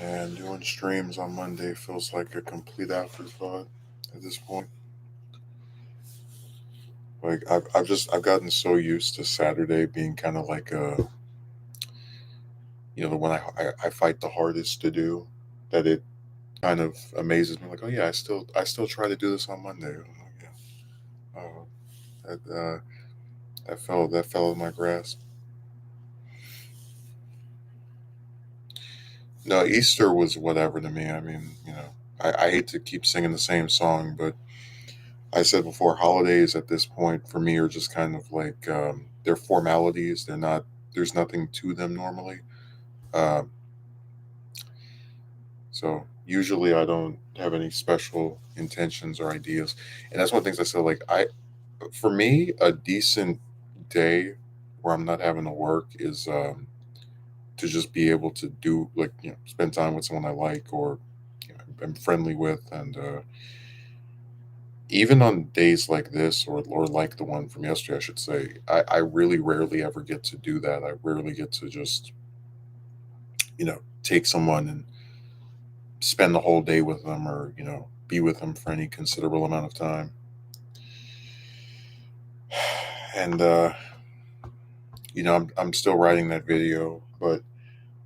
And doing streams on Monday feels like a complete afterthought at this point. Like I've gotten so used to Saturday being kind of like the one I fight the hardest to do, that it kind of amazes me. Like, oh yeah, I still try to do this on Monday. I'm like, yeah, oh, that fell in my grasp. No, Easter was whatever to me. I mean, I hate to keep singing the same song, but I said before, holidays at this point for me are just kind of like they're formalities. They're not. There's nothing to them normally. Um, so usually I don't have any special intentions or ideas, and that's one of the things I said. Like for me, a decent day where I'm not having to work is to just be able to do, like, spend time with someone I like, or I'm friendly with, and even on days like this, or like the one from yesterday, I should say, I really rarely ever get to do that. I rarely get to just take someone and spend the whole day with them, or be with them for any considerable amount of time. And I'm still writing that video, but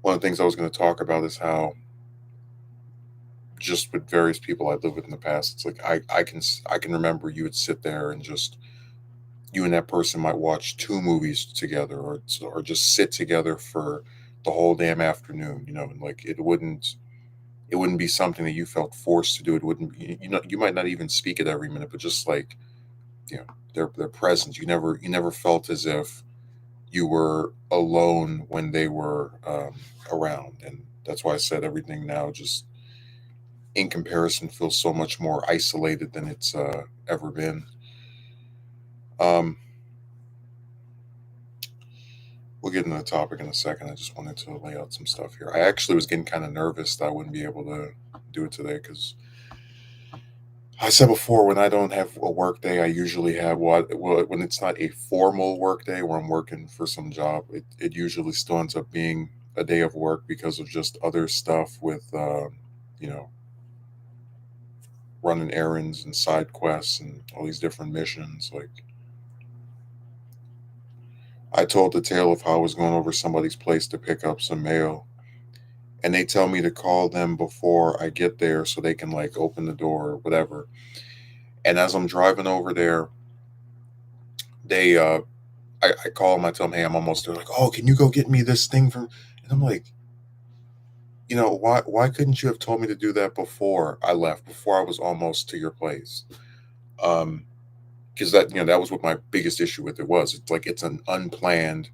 one of the things I was going to talk about is how, just with various people I lived with in the past, it's like I can remember you would sit there and just, you and that person might watch two movies together, or just sit together for the whole damn afternoon, and like it wouldn't be something that you felt forced to do. It wouldn't you might not even speak it every minute, but just like, you know their presence, you never felt as if you were alone when they were around. And that's why I said everything now, just in comparison, feels so much more isolated than it's ever been. um we'll get into the topic in a second. I just wanted to lay out some stuff here. I actually was getting kind of nervous that I wouldn't be able to do it today, because I said before, when I don't have a work day, I usually have when it's not a formal work day where I'm working for some job, it usually still ends up being a day of work because of just other stuff with, you know, running errands and side quests and all these different missions. Like, I told the tale of how I was going over somebody's place to pick up some mail, and they tell me to call them before I get there so they can, like, open the door or whatever. And as I'm driving over there, they I call them, I tell them, hey, I'm almost there. Like, oh, can you go get me this thing from? And I'm like, why couldn't you have told me to do that before I left, before I was almost to your place? Um, because that was what my biggest issue with it was. It's like it's an unplanned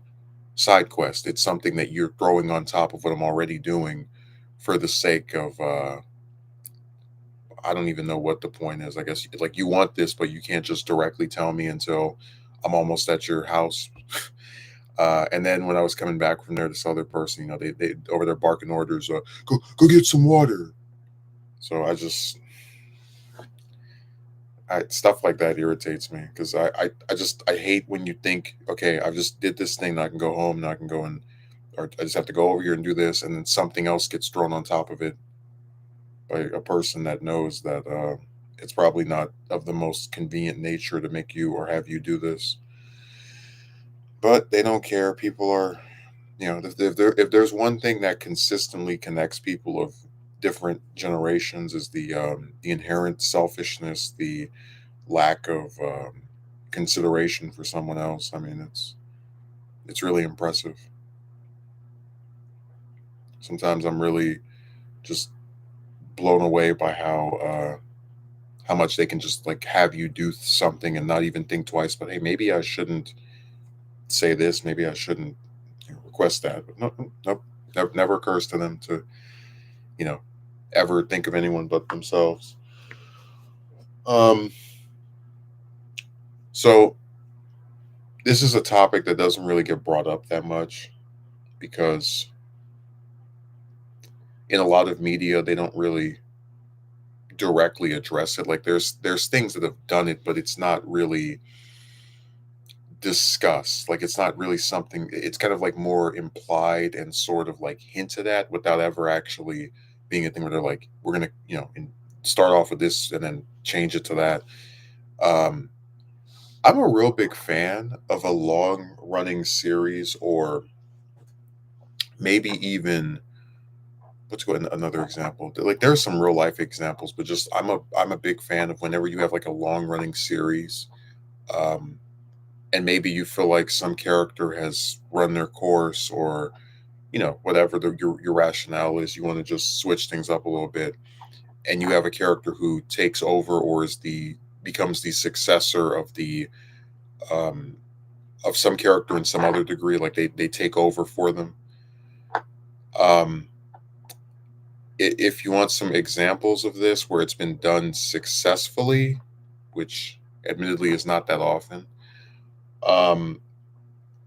side quest. It's something that you're throwing on top of what I'm already doing for the sake of I don't even know what the point is. I guess, like, you want this, but you can't just directly tell me until I'm almost at your house. And then when I was coming back from there, this other person, they over there barking orders, go get some water. So stuff like that irritates me, because I hate when you think, okay, I just did this thing, now I can go home, now I can go and, or I just have to go over here and do this, and then something else gets thrown on top of it by a person that knows that it's probably not of the most convenient nature to make you or have you do this. But they don't care. People are, if there's one thing that consistently connects people of different generations, is the inherent selfishness, the lack of consideration for someone else. I mean, it's really impressive. Sometimes I'm really just blown away by how much they can just, like, have you do something and not even think twice. But hey, maybe I shouldn't say this. Maybe I shouldn't request that. But no, nope, never occurs to them to, you know ever think of anyone but themselves. Um, so this is a topic that doesn't really get brought up that much, because in a lot of media they don't really directly address it. Like, there's things that have done it, but it's not really discussed. Like, it's not really something. It's kind of like more implied and sort of like hinted at without ever actually being a thing where they're like, we're gonna, start off with this and then change it to that. Um, I'm a real big fan of a long running series, or maybe even let's go another example. Like there's some real life examples, but just I'm a big fan of whenever you have like a long running series, um, and maybe you feel like some character has run their course, or whatever your rationale is, you want to just switch things up a little bit, and you have a character who takes over or becomes the successor um, of some character in some other degree, like they take over for them. Um, if you want some examples of this where it's been done successfully, which admittedly is not that often, um,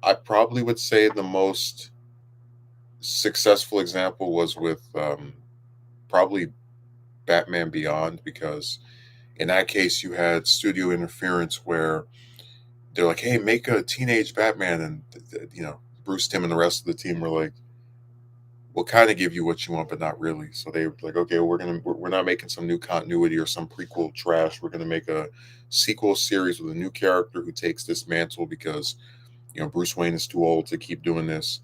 I probably would say the most successful example was with probably Batman Beyond, because in that case you had studio interference where they're like, "Hey, make a teenage Batman," and Bruce Timm and the rest of the team were like, "We'll kind of give you what you want, but not really." So they were like, "Okay, we're not making some new continuity or some prequel trash. We're gonna make a sequel series with a new character who takes this mantle because Bruce Wayne is too old to keep doing this."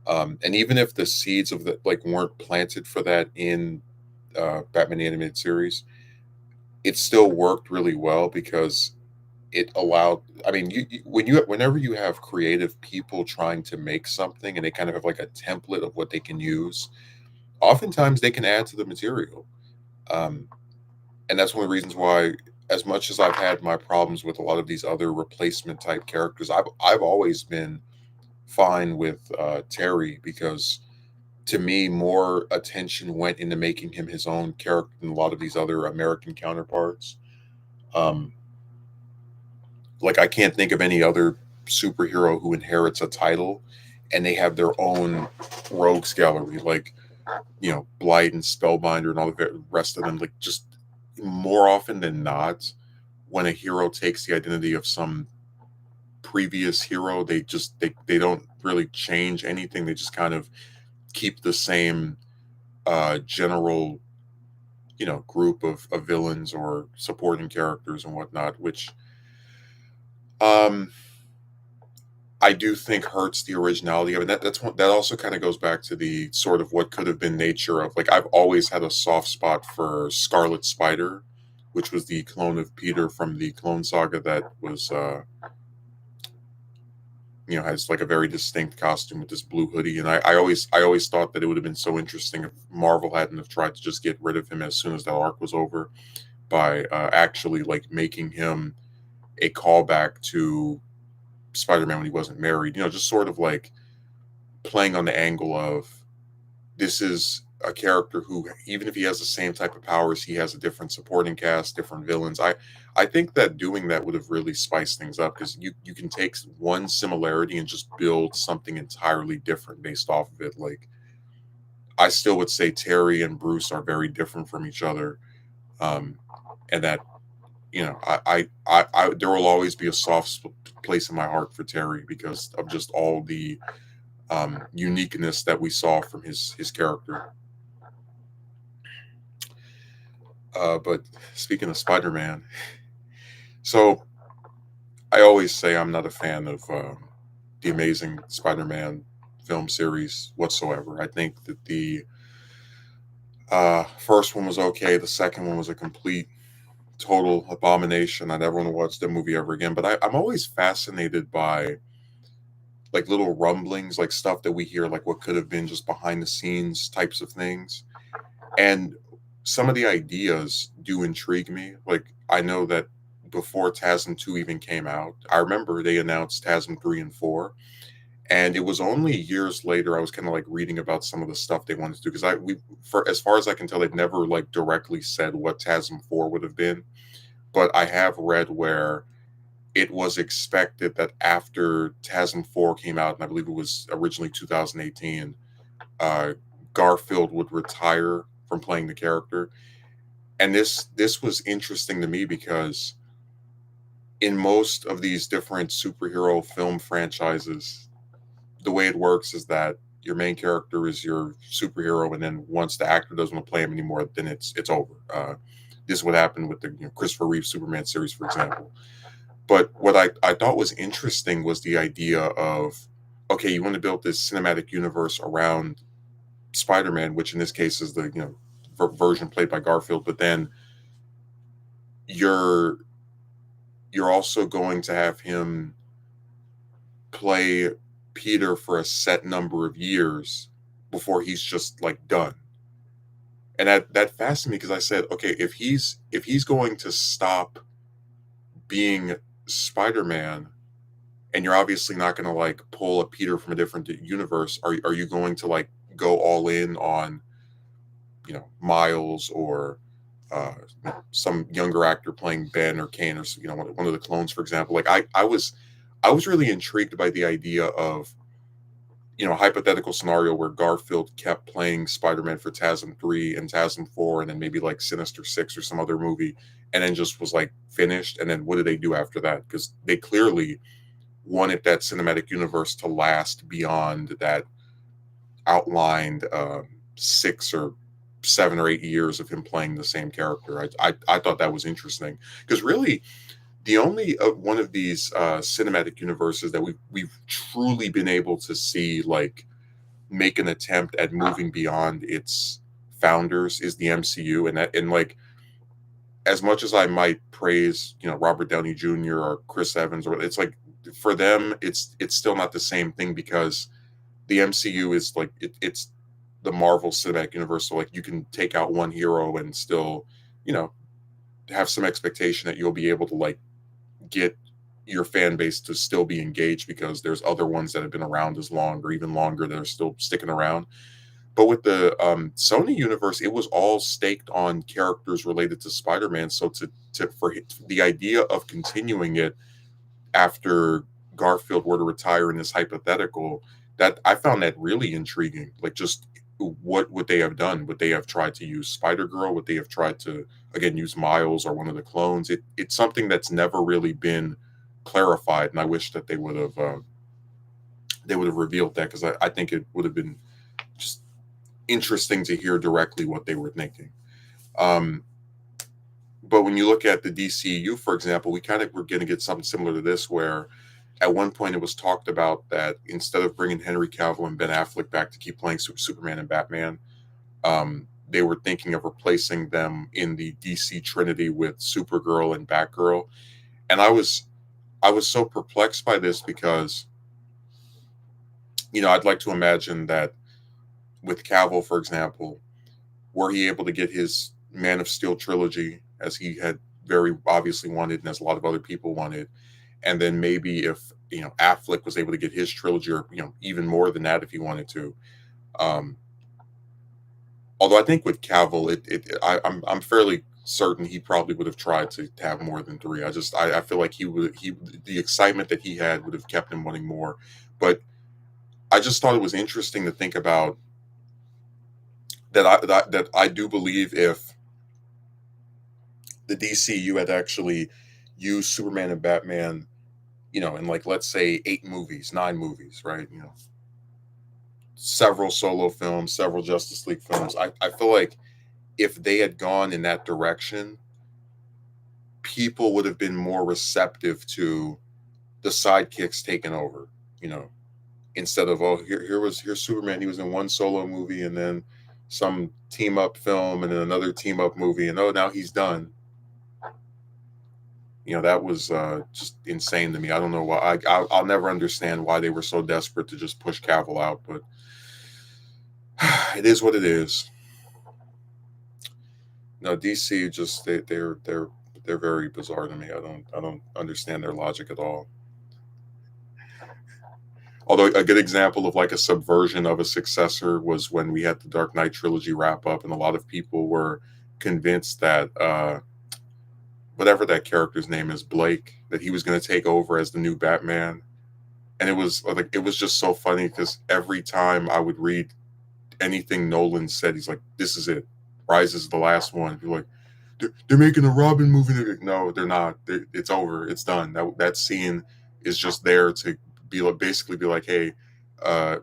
And even if the seeds of the like weren't planted for that in Batman the Animated Series, it still worked really well because it allowed. I mean, whenever you have creative people trying to make something and they kind of have like a template of what they can use, oftentimes they can add to the material. Um, and that's one of the reasons why, as much as I've had my problems with a lot of these other replacement type characters, I've always been fine with Terry, because to me, more attention went into making him his own character than a lot of these other American counterparts. Um, like I can't think of any other superhero who inherits a title and they have their own rogues gallery, like Blight and Spellbinder and all the rest of them. Like just more often than not, when a hero takes the identity of some previous hero, they don't really change anything. They just kind of keep the same general group of villains or supporting characters and whatnot, which um I do think hurts the originality of it. That also kind of goes back to the sort of what could have been nature of, like, I've always had a soft spot for Scarlet Spider, which was the clone of Peter from the Clone Saga that was has like a very distinct costume with this blue hoodie. And I always thought that it would have been so interesting if Marvel hadn't have tried to just get rid of him as soon as that arc was over by actually like making him a callback to Spider-Man when he wasn't married. Just sort of like playing on the angle of, this is a character who, even if he has the same type of powers, he has a different supporting cast, different villains. I think that doing that would have really spiced things up, because you can take one similarity and just build something entirely different based off of it. Like I still would say Terry and Bruce are very different from each other, um, and that there will always be a soft place in my heart for Terry because of just all the uniqueness that we saw from his character. But speaking of Spider-Man, so I always say I'm not a fan of the Amazing Spider-Man film series whatsoever. I think that the first one was okay. The second one was a complete, total abomination. I never want to watch that movie ever again. But I'm always fascinated by like little rumblings, like stuff that we hear, like what could have been just behind the scenes types of things. And some of the ideas do intrigue me. Like I know that before TASM 2 even came out, I remember they announced TASM 3 and 4. And it was only years later I was kind of like reading about some of the stuff they wanted to do, because for as far as I can tell, they've never like directly said what TASM 4 would have been. But I have read where it was expected that after TASM 4 came out, and I believe it was originally 2018, uh, Garfield would retire from playing the character. And this was interesting to me because in most of these different superhero film franchises, the way it works is that your main character is your superhero, and then once the actor doesn't want to play him anymore, then it's over. This is what happened with the Christopher Reeve Superman series, for example. But what I thought was interesting was the idea of, okay, you want to build this cinematic universe around Spider-Man, which in this case is the version played by Garfield, but then you're you're also going to have him play Peter for a set number of years before he's just like done. And that fascinated me because I said, okay, if he's going to stop being Spider-Man, and you're obviously not going to like pull a Peter from a different universe, are you going to like go all in on Miles or uh, some younger actor playing Ben or Kane or one of the clones, for example? Like I was really intrigued by the idea of a hypothetical scenario where Garfield kept playing Spider-Man for TASM 3 and TASM 4 and then maybe like Sinister 6 or some other movie, and then just was like finished. And then what did they do after that? Because they clearly wanted that cinematic universe to last beyond that outlined 6 or 7 or 8 years of him playing the same character. I thought that was interesting because really the only one of these cinematic universes that we've truly been able to see like make an attempt at moving beyond its founders is the MCU, and like as much as I might praise Robert Downey Jr. or Chris Evans, or it's like for them it's still not the same thing because the MCU is like it's the Marvel Cinematic Universe, so like you can take out one hero and still you know have some expectation that you'll be able to like get your fan base to still be engaged because there's other ones that have been around as long or even longer that are still sticking around. But with the Sony universe, it was all staked on characters related to Spider-Man. So for the idea of continuing it after Garfield were to retire in this hypothetical, that I found that really intriguing. Like just what would they have done? Would they have tried to use Spider Girl? Would they have tried to again use Miles or one of the clones? It's something that's never really been clarified, and I wish that they would have revealed that because I think it would have been just interesting to hear directly what they were thinking. Um, but when you look at the DCU, for example, we kind of were going to get something similar to this, where at one point it was talked about that instead of bringing Henry Cavill and Ben Affleck back to keep playing Superman and Batman, they were thinking of replacing them in the DC Trinity with Supergirl and Batgirl. And I was so perplexed by this because I'd like to imagine that with Cavill, for example, were he able to get his Man of Steel trilogy as he had very obviously wanted and as a lot of other people wanted, and then maybe if Affleck was able to get his trilogy or even more than that if he wanted to. Um, Although I think with Cavill, I'm fairly certain he probably would have tried to have more than three. I feel like the excitement that he had would have kept him wanting more. But I just thought it was interesting to think about that I do believe if the DCU had actually used Superman and Batman, in like let's say 8 movies, 9 movies, right? Several solo films, several Justice League films. I feel like if they had gone in that direction, people would have been more receptive to the sidekicks taking over, you know, instead of here's Superman, he was in one solo movie and then some team up film and then another team up movie and now he's done. That was just insane to me. I don't know why. I'll never understand why they were so desperate to just push Cavill out, but it is what it is. No, DC just they're very bizarre to me. I don't understand their logic at all. Although a good example of like a subversion of a successor was when we had the Dark Knight trilogy wrap up, and a lot of people were convinced that whatever that character's name is, Blake, that he was going to take over as the new Batman. And it was just so funny because every time I would read anything Nolan said, he's like, "This is it. Rise is the last one." You're like, they're making a Robin movie. No, they're not. It's over. It's done. That scene is just there to basically be like, hey, uh,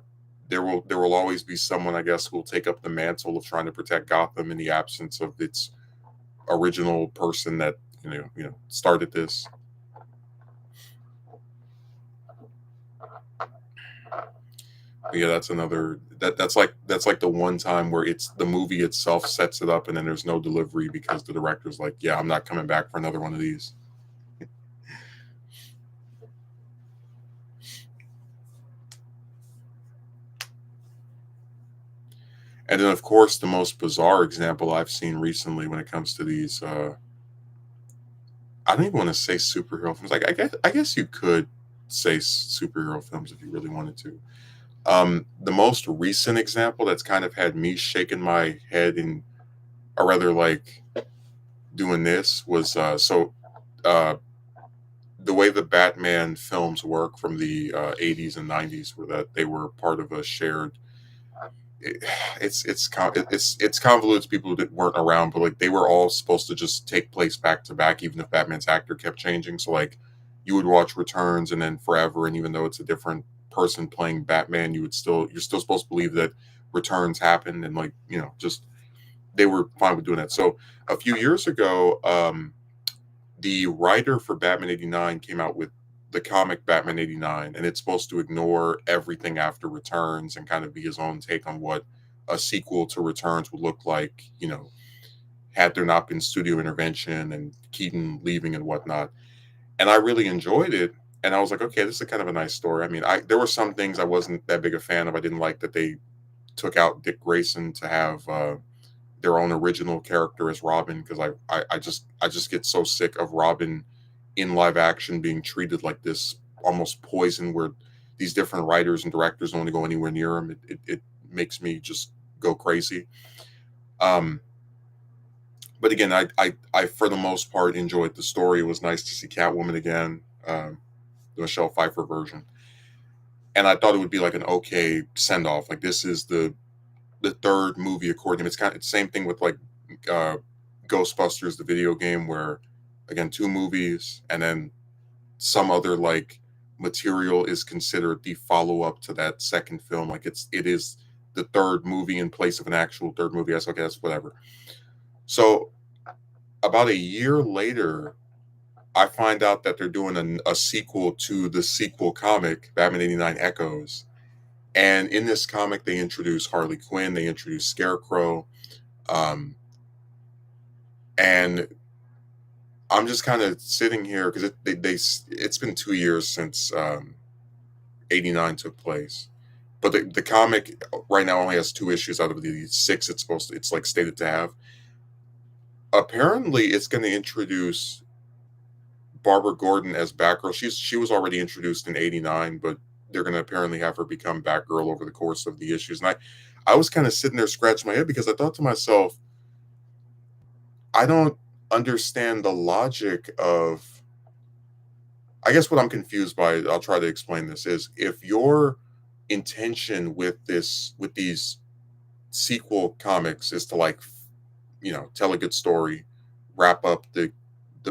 there will always be someone, I guess, who will take up the mantle of trying to protect Gotham in the absence of its original person that started this. But yeah, that's like the one time where it's the movie itself sets it up, and then there's no delivery because the director's like, yeah, I'm not coming back for another one of these. And then, of course, the most bizarre example I've seen recently when it comes to these, I don't even want to say superhero films. Like, I guess you could say superhero films if you really wanted to. The most recent example that's kind of had me shaking my head in, or rather, like doing this was uh, the way the Batman films work from the 80s and 90s were that they were part of a shared it, it's convoluted to people that weren't around, but like they were all supposed to just take place back to back, even if Batman's actor kept changing. So like you would watch Returns and then Forever, and even though it's a different person playing Batman, you're still supposed to believe that Returns happened, and like just they were fine with doing that. So a few years ago, the writer for Batman '89 came out with the comic Batman '89, and it's supposed to ignore everything after Returns and kind of be his own take on what a sequel to Returns would look like, had there not been studio intervention and Keaton leaving and whatnot. And I really enjoyed it. And I was like, okay, this is kind of a nice story. I mean, there were some things I wasn't that big a fan of. I didn't like that they took out Dick Grayson to have their own original character as Robin, because I just get so sick of Robin in live action being treated like this almost poison, where these different writers and directors don't want to go anywhere near him. It makes me just go crazy. Um, but again, I for the most part enjoyed the story. It was nice to see Catwoman again, the Michelle Pfeiffer version, and I thought it would be like an okay send off. Like this is the third movie according to him. It's the same thing with like uh, Ghostbusters, the video game, where again two movies and then some other like material is considered the follow up to that second film. Like it is the third movie in place of an actual third movie. That's okay. That's whatever. So about a year later, I find out that they're doing a sequel to the sequel comic, Batman '89 Echoes. And in this comic, they introduce Harley Quinn, they introduce Scarecrow, um, and I'm just kind of sitting here because it's been 2 years since '89 took place, but the comic right now only has two issues out of the six it's like stated to have. Apparently, it's going to introduce Barbara Gordon as Batgirl. She was already introduced in '89, but they're going to apparently have her become Batgirl over the course of the issues. And I was kind of sitting there scratching my head because I thought to myself, I don't understand the logic of. I guess what I'm confused by, I'll try to explain this, is if your intention with these sequel comics is to like, tell a good story, wrap up the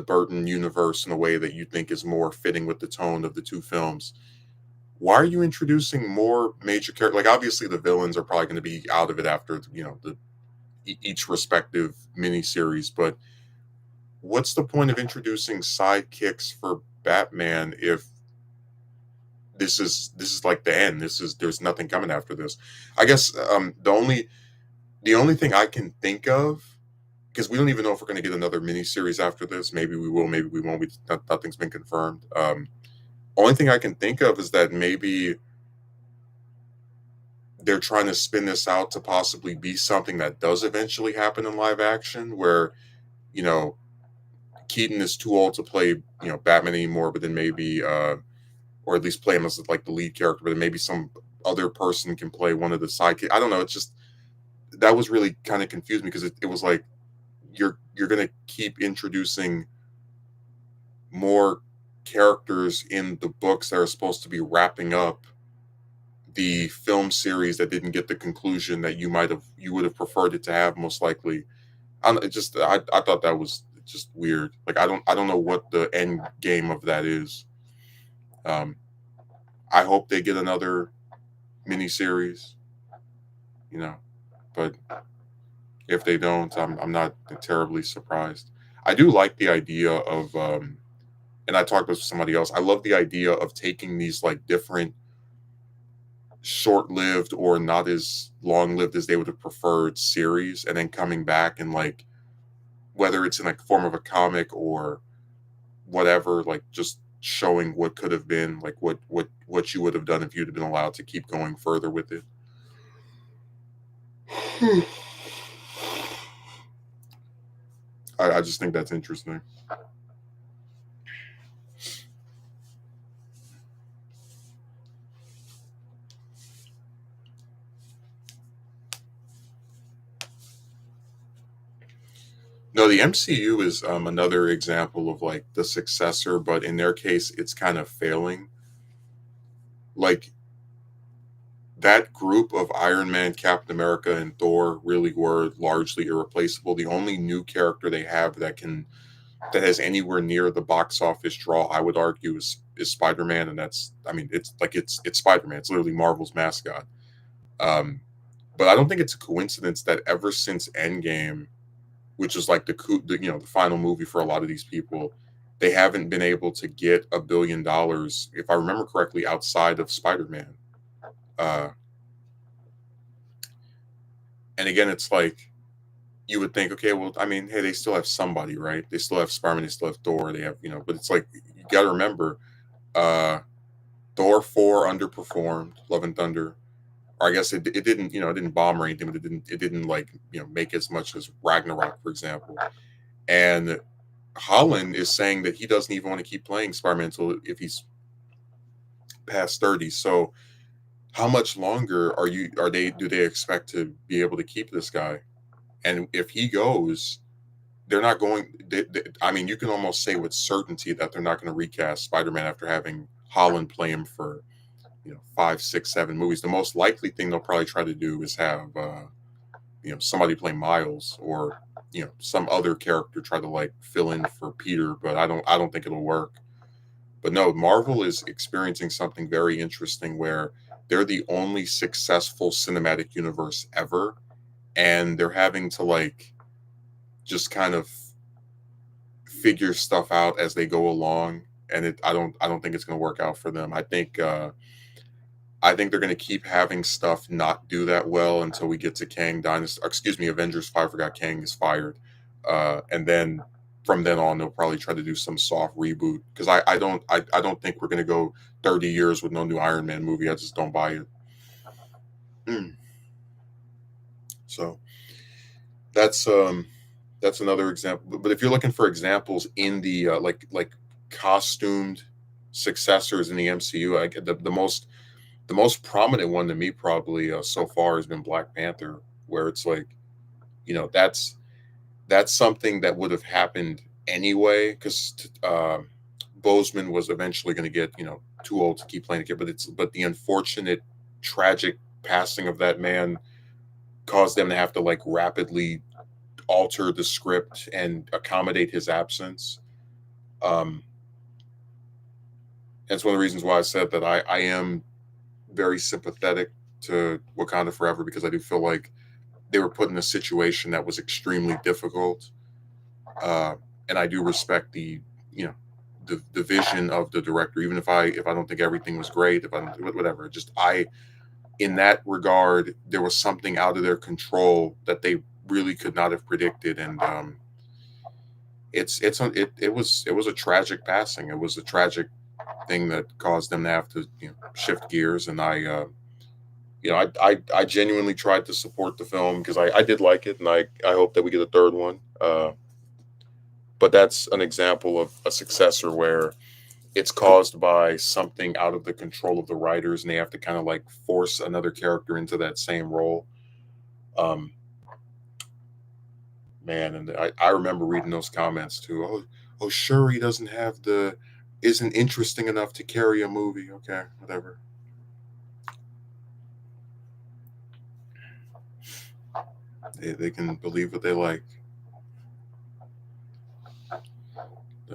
Burton universe in a way that you think is more fitting with the tone of the two films. Why are you introducing more major characters? Like obviously the villains are probably going to be out of it after the each respective miniseries, but what's the point of introducing sidekicks for Batman if this is like the end? There's nothing coming after this. I guess the only thing I can think of, because we don't even know if we're going to get another miniseries after this. Maybe we will, maybe we won't. Nothing's been confirmed. Only thing I can think of is that maybe they're trying to spin this out to possibly be something that does eventually happen in live action, where you know Keaton is too old to play Batman anymore, but then maybe or at least play him as like the lead character, but then maybe some other person can play one of the sidekicks. I don't know. It's just that was really kind of confused me because it was like you're gonna keep introducing more characters in the books that are supposed to be wrapping up the film series that didn't get the conclusion that you would have preferred it to have, most likely. I thought that was just weird. Like I don't know what the end game of that is. Um, I hope they get another miniseries. you know. But if they don't, I'm not terribly surprised. I do like the idea of, and I talked with somebody else. I love the idea of taking these like different short-lived or not as long-lived as they would have preferred series, and then coming back and like whether it's in like form of a comic or whatever, like just showing what could have been, like what you would have done if you'd have been allowed to keep going further with it. I just think that's interesting. No, the MCU is another example of like the successor, but in their case, it's kind of failing. Like that group of Iron Man, Captain America, and Thor really were largely irreplaceable. The only new character they have that has anywhere near the box office draw, I would argue, is Spider Man, and that's I mean, it's Spider Man. It's literally Marvel's mascot. Um, but I don't think it's a coincidence that ever since Endgame, which is like the final movie for a lot of these people, they haven't been able to get $1 billion, if I remember correctly, outside of Spider Man. Uh, and again, it's like you would think, okay, well, I mean, hey, they still have somebody, right? They still have Spider Man, they still have Thor, they have but it's like you got to remember, uh, Thor 4 underperformed, Love and Thunder. Or I guess it didn't, it didn't bomb or anything, but it didn't like make as much as Ragnarok, for example. And Holland is saying that he doesn't even want to keep playing Spider-Man until if he's past 30. So how much longer are they do they expect to be able to keep this guy? And if he goes, they're not going I mean, you can almost say with certainty that they're not going to recast Spider-Man after having Holland play him for, 5, 6, 7 movies. The most likely thing they'll probably try to do is have somebody play Miles, or some other character try to like fill in for Peter, but I don't think it'll work. But no, Marvel is experiencing something very interesting where they're the only successful cinematic universe ever, and they're having to like just kind of figure stuff out as they go along, and I don't think it's going to work out for them. I think they're going to keep having stuff not do that well until we get to Kang Dynasty. Excuse me, Avengers 5 forgot Kang is fired, and then from then on they'll probably try to do some soft reboot, because I don't think we're going to go 30 years with no new Iron Man movie. I just don't buy it. Mm. So that's that's another example. But if you're looking for examples in the like costumed successors in the MCU, I get the most prominent one to me probably so far has been Black Panther, where it's like, that's something that would have happened anyway, because Bozeman was eventually going to get too old to keep playing the kid, but the unfortunate tragic passing of that man caused them to have to like rapidly alter the script and accommodate his absence. Um, that's one of the reasons why I said that I am very sympathetic to Wakanda Forever, because I do feel like they were put in a situation that was extremely difficult, uh, and I do respect the vision of the director, even if I don't think everything was great, if I don't whatever. Just I in that regard, there was something out of their control that they really could not have predicted, and it was a tragic passing. It was a tragic thing that caused them to have to shift gears, and I genuinely tried to support the film because I did like it, and I hope that we get a third one. But that's an example of a successor where it's caused by something out of the control of the writers, and they have to kind of like force another character into that same role. Um, Man, and I remember reading those comments too. Oh, Shuri isn't interesting enough to carry a movie. Okay, whatever. They can believe what they like.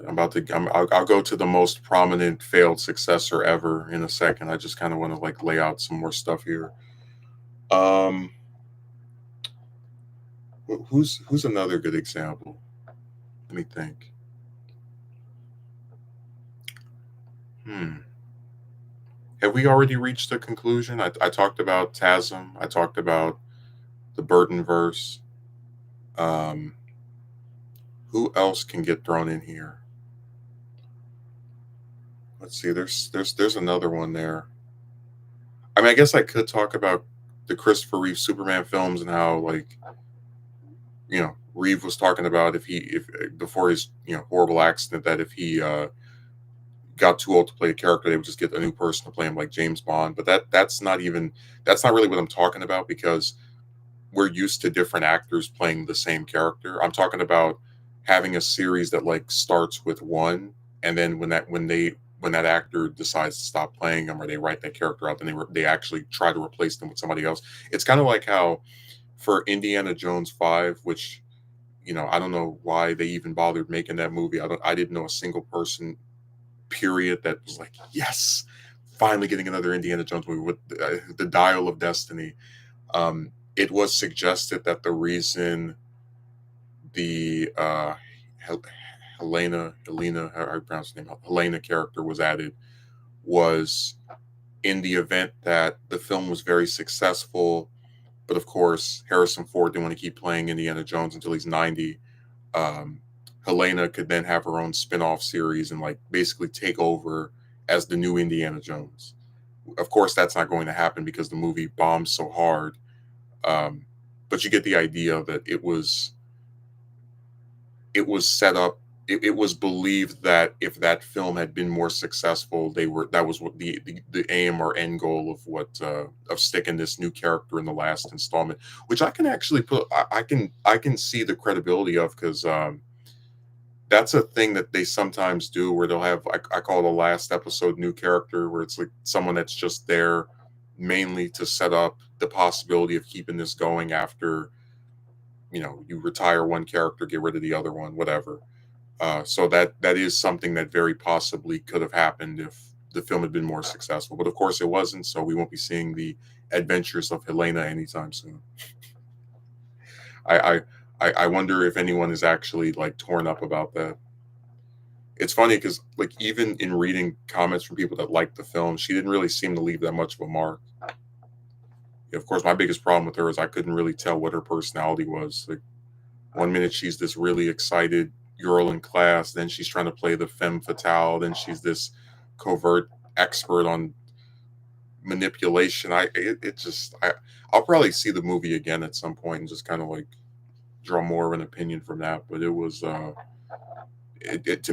I'll go to the most prominent failed successor ever in a second. I just kind of want to like lay out some more stuff here. Um, Who's another good example? Let me think. Hmm. Have we already reached a conclusion? I talked about TASM. I talked about the Burton verse. Um, who else can get thrown in here? Let's see. There's another one there. I mean, I guess I could talk about the Christopher Reeve Superman films and how, like, Reeve was talking about if before his horrible accident, that if he got too old to play a character, they would just get a new person to play him, like James Bond. But that's not really what I'm talking about, because we're used to different actors playing the same character. I'm talking about having a series that, like, starts with one, and then when that actor decides to stop playing them, or they write that character out, then they actually try to replace them with somebody else. It's kind of like how for Indiana Jones 5, which, I don't know why they even bothered making that movie. I didn't know a single person, period, that was like, yes, finally getting another Indiana Jones movie with the Dial of Destiny. It was suggested that the reason the Hel- Helena, how I pronounce the name, Helena character was added was in the event that the film was very successful, but of course Harrison Ford didn't want to keep playing Indiana Jones until he's 90. Um, Helena could then have her own spin-off series and, like, basically take over as the new Indiana Jones. Of course, that's not going to happen because the movie bombed so hard. Um, but you get the idea that it was set up. It was believed that if that film had been more successful, that was what the aim or end goal of what of sticking this new character in the last installment, which I can actually put. I can see the credibility of, because that's a thing that they sometimes do, where they'll have, I call it a last episode new character, where it's like someone that's just there mainly to set up the possibility of keeping this going after you retire one character, get rid of the other one, whatever. So that is something that very possibly could have happened if the film had been more successful. But of course it wasn't, so we won't be seeing the adventures of Helena anytime soon. I I wonder if anyone is actually, like, torn up about that. It's funny because, like, even in reading comments from people that liked the film, she didn't really seem to leave that much of a mark. Of course, my biggest problem with her is I couldn't really tell what her personality was. Like, one minute she's this really excited girl in class, then she's trying to play the femme fatale, then she's this covert expert on manipulation. I'll probably see the movie again at some point and just kind of, like, draw more of an opinion from that. But to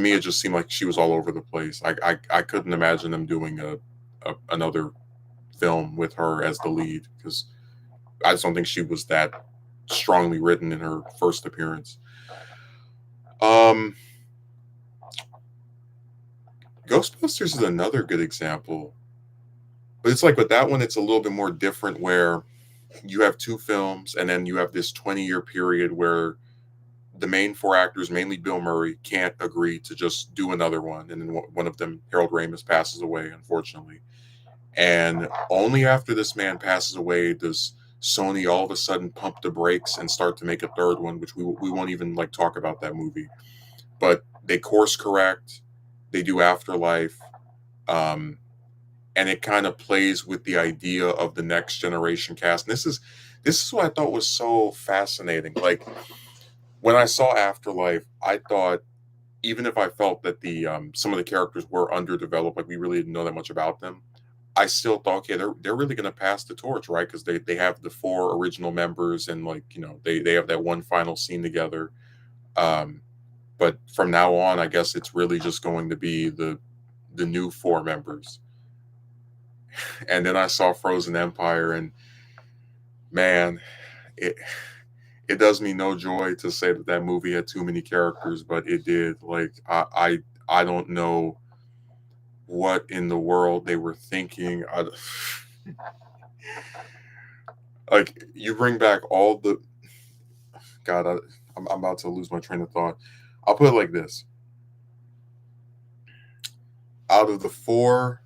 me, it just seemed like she was all over the place. I couldn't imagine them doing another film with her as the lead, because I just don't think she was that strongly written in her first appearance. Um, Ghostbusters is another good example, but it's like with that one, it's a little bit more different, where you have two films, and then you have this 20-year period where the main four actors, mainly Bill Murray, can't agree to just do another one, and then one of them, Harold Ramis, passes away, unfortunately. And only after this man passes away does Sony all of a sudden pump the brakes and start to make a third one, which we won't even, like, talk about that movie. But they course correct, they do Afterlife, um, and it kind of plays with the idea of the next generation cast. And this is what I thought was so fascinating. Like, when I saw Afterlife, I thought, even if I felt that the some of the characters were underdeveloped, like we really didn't know that much about them, I still thought, okay, they're really going to pass the torch, right? Because they have the four original members, and, like, they have that one final scene together. Um, but from now on, I guess it's really just going to be the new four members. And then I saw Frozen Empire, and man, it it does me no joy to say that that movie had too many characters, but it did. Like, I don't know what in the world they were thinking. Like, you bring back all the God, I'm about to lose my train of thought. I'll put it like this: out of the four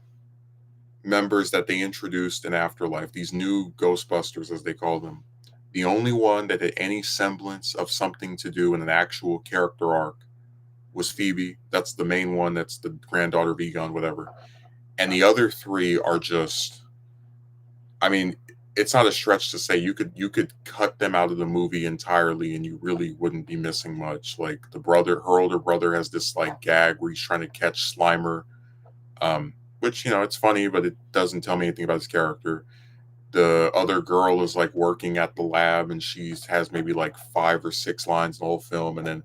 members that they introduced in Afterlife, these new Ghostbusters, as they call them, The only one that had any semblance of something to do in an actual character arc was Phoebe. That's the main one. That's the granddaughter of Egon, whatever. And the other three are just, I mean, it's not a stretch to say you could cut them out of the movie entirely and you really wouldn't be missing much. Like the brother, her older brother has this like gag where he's trying to catch Slimer, which it's funny, but it doesn't tell me anything about his character. The other girl is like working at the lab and she has maybe like 5 or 6 lines in the whole film, and then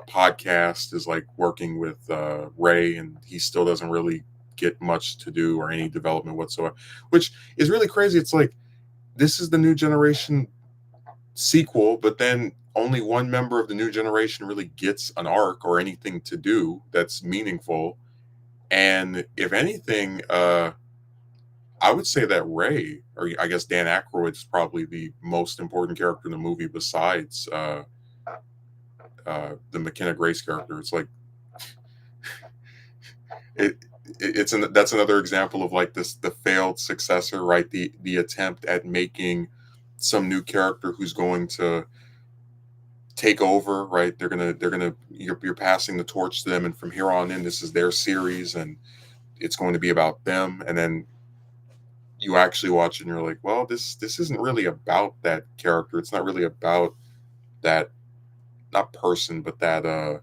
podcast is like working with Ray, and he still doesn't really get much to do or any development whatsoever, which is really crazy. It's like this is the new generation sequel, but then only one member of the new generation really gets an arc or anything to do that's meaningful. And if anything, I would say that Ray, or I guess Dan Aykroyd, is probably the most important character in the movie besides the McKenna Grace character. It's like it, that's another example of like this the failed successor, right? The attempt at making some new character who's going to take over, right? They're gonna you're passing the torch to them, and from here on in, this is their series, and it's going to be about them. And then you actually watch it and you're like, well, this isn't really about that character. It's not really about that, not person, but that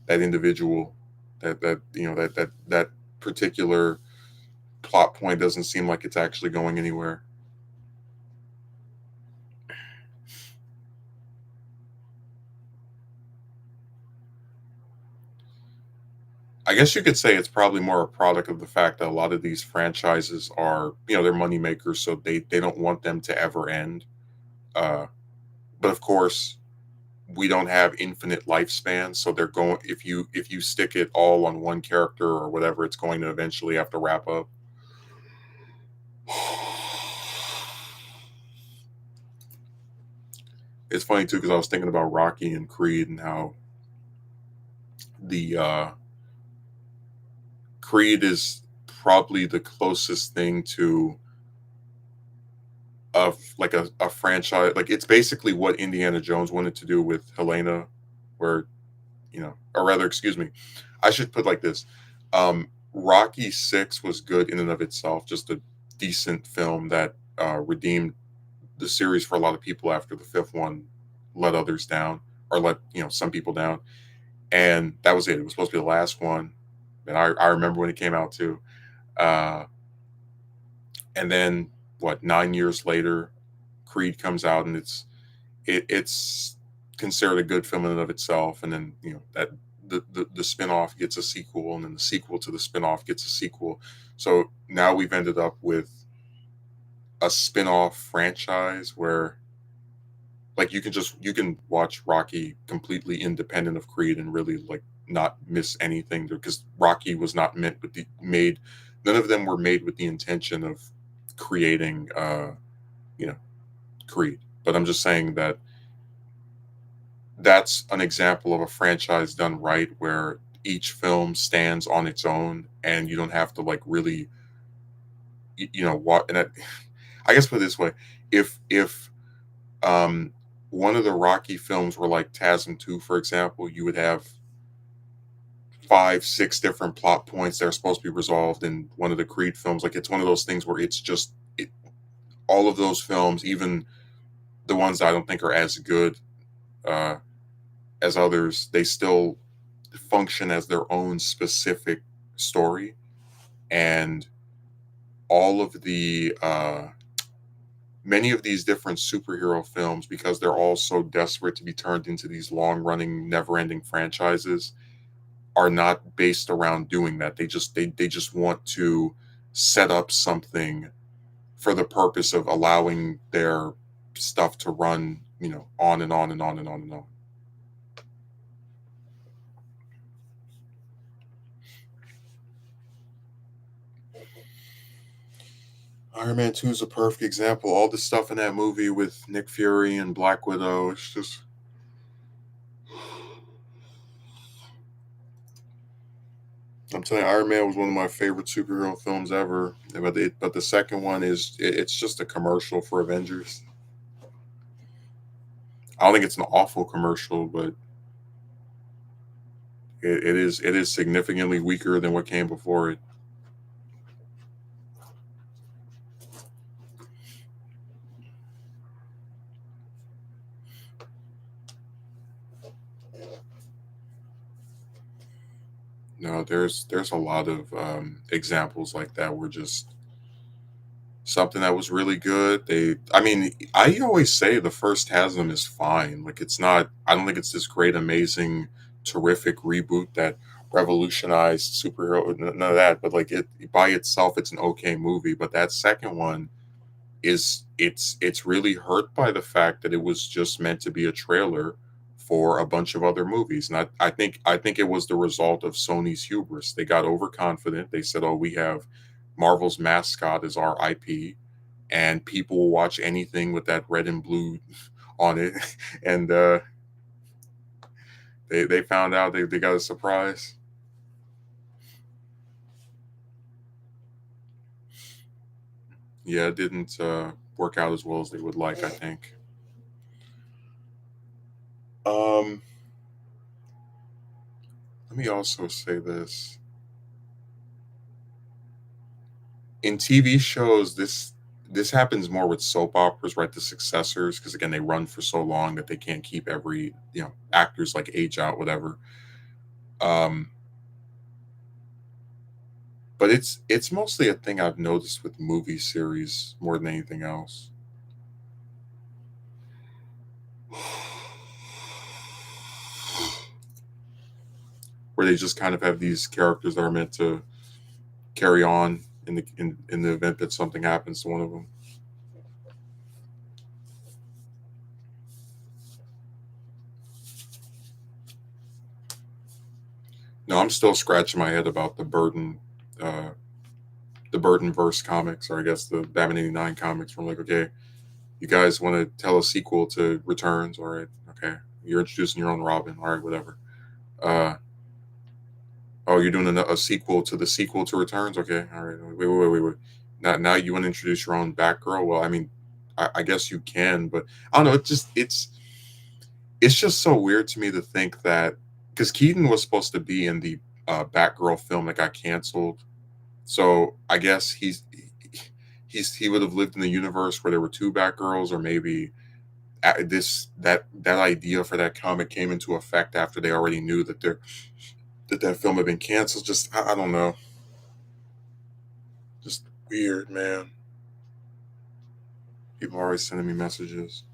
individual, that particular plot point doesn't seem like it's actually going anywhere. I guess you could say it's probably more a product of the fact that a lot of these franchises are, they're money makers, so they don't want them to ever end. Uh, but of course, we don't have infinite lifespans, so they're going, if you stick it all on one character or whatever, it's going to eventually have to wrap up. It's funny too because I was thinking about Rocky and Creed and how the Creed is probably the closest thing to like a franchise. Like it's basically what Indiana Jones wanted to do with Helena, where or rather, excuse me, I should put like this: Rocky 6 was good in and of itself, just a decent film that redeemed the series for a lot of people after the fifth one let others down, or let some people down, and that was it. It was supposed to be the last one, and I remember when it came out too. Uh, and then what? 9 years later, Creed comes out, and it's considered a good film in and of itself. And then that the spinoff gets a sequel, and then the sequel to the spinoff gets a sequel. So now we've ended up with a spin-off franchise where like you can watch Rocky completely independent of Creed and really like not miss anything, because Rocky was not meant with the made none of them were made with the intention of creating you know Creed. But I'm just saying that that's an example of a franchise done right, where each film stands on its own and you don't have to like really what. And I guess put it this way: if um one of the Rocky films were like TASM 2, for example, you would have 5, 6 different plot points that are supposed to be resolved. In one of the Creed films, like it's one of those things where it's just all of those films, even the ones that I don't think are as good uh, as others, they still function as their own specific story. And all of the many of these different superhero films, because they're all so desperate to be turned into these long running, never ending franchises, are not based around doing that. They just want to set up something for the purpose of allowing their stuff to run, on and on and on and on and on. Iron Man 2 is a perfect example. All the stuff in that movie with Nick Fury and Black Widow, it's just, I'm telling you, Iron Man was one of my favorite superhero films ever. But the second one it's just a commercial for Avengers. I don't think it's an awful commercial, but it is significantly weaker than what came before it. No, there's a lot of examples like that where just something that was really good. I mean, I always say the first Haslam is fine. Like it's not. I don't think it's this great, amazing, terrific reboot that revolutionized superhero. None of that. But like it by itself, it's an okay movie. But that second one it's really hurt by the fact that it was just meant to be a trailer for a bunch of other movies. And I think it was the result of Sony's hubris. They got overconfident. They said, "Oh, we have Marvel's mascot as our IP, and people will watch anything with that red and blue on it." And they found out they got a surprise. Yeah, it didn't work out as well as they would like. I think. Um, Let me also say this: in TV shows, this happens more with soap operas, right? The Successors, because again, they run for so long that they can't keep every actors like age out, whatever. Um, but it's mostly a thing I've noticed with movie series more than anything else, where they just kind of have these characters that are meant to carry on in the event that something happens to one of them. No, I'm still scratching my head about uh, the Burton verse comics, or I guess the Batman '89 comics. From like, okay, you guys want to tell a sequel to Returns? All right, okay. You're introducing your own Robin. All right, whatever. Uh, oh, you're doing a sequel to the sequel to Returns? Okay, all right. Wait. Now you want to introduce your own Batgirl? Well, I mean, I guess you can, but I don't know. It's just so weird to me to think that because Keaton was supposed to be in the Batgirl film that got canceled, so I guess he would have lived in the universe where there were two Batgirls, or maybe this that idea for that comic came into effect after they already knew that film had been canceled. Just I don't know, just weird, man. People are always sending me messages,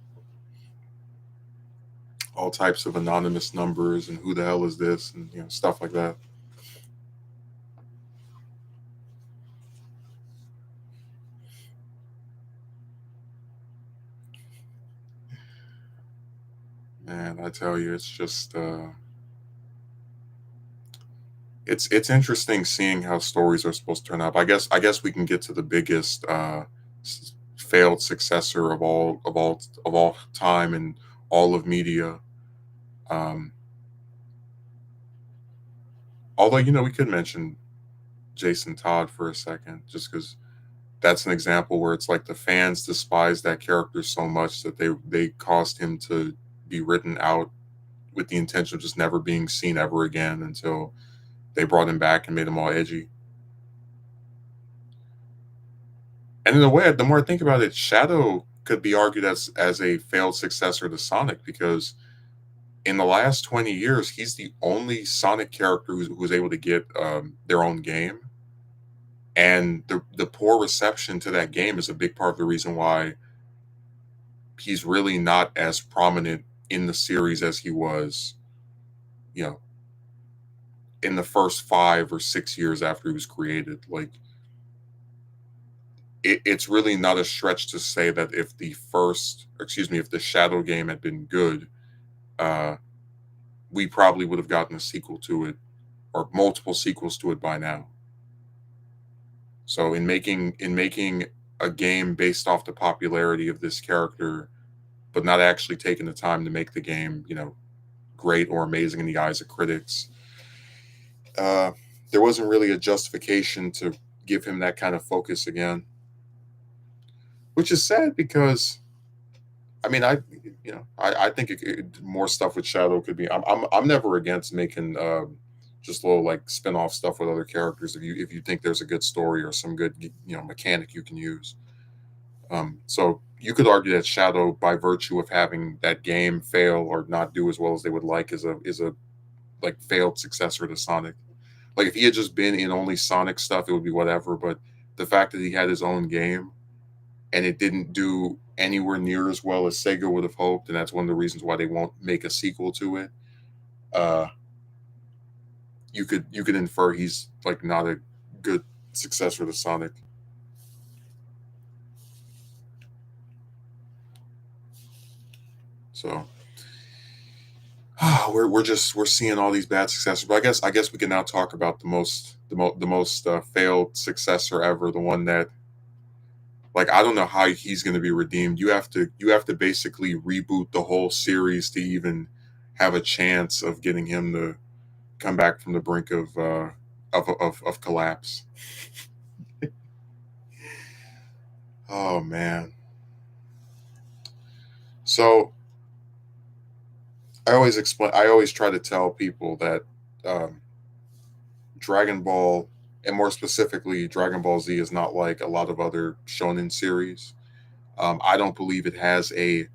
all types of anonymous numbers, and who the hell is this, and stuff like that. Man, I tell you, it's just it's interesting seeing how stories are supposed to turn out. I guess we can get to the biggest failed successor of all time and all of media. Um, Although we could mention Jason Todd for a second, just because that's an example where it's like the fans despise that character so much that they caused him to be written out with the intention of just never being seen ever again until they brought him back and made him all edgy. And in a way, the more I think about it, Shadow could be argued as a failed successor to Sonic because in the last 20 years, he's the only Sonic character who was able to get their own game. And the poor reception to that game is a big part of the reason why he's really not as prominent in the series as he was, you know, in the first 5 or 6 years after he was created. Like, it's really not a stretch to say that if the Shadow game had been good, uh, we probably would have gotten a sequel to it or multiple sequels to it by now. So in making a game based off the popularity of this character, but not actually taking the time to make the game, great or amazing in the eyes of critics, uh, there wasn't really a justification to give him that kind of focus again, which is sad because I mean, I think more stuff with Shadow could be. I'm never against making just little like spin-off stuff with other characters if you think there's a good story or some good mechanic you can use. So you could argue that Shadow, by virtue of having that game fail or not do as well as they would like, is a like failed successor to Sonic. Like if he had just been in only Sonic stuff, it would be whatever. But the fact that he had his own game and it didn't do anywhere near as well as Sega would have hoped, and that's one of the reasons why they won't make a sequel to it. Uh, you could infer he's like not a good successor to Sonic. So we're seeing all these bad successors. But I guess we can now talk about the most failed successor ever, the one that like I don't know how he's going to be redeemed. You have to basically reboot the whole series to even have a chance of getting him to come back from the brink of collapse. Oh man. So I always try to tell people that um, Dragon Ball, and more specifically Dragon Ball Z, is not like a lot of other shonen series. I don't believe it has a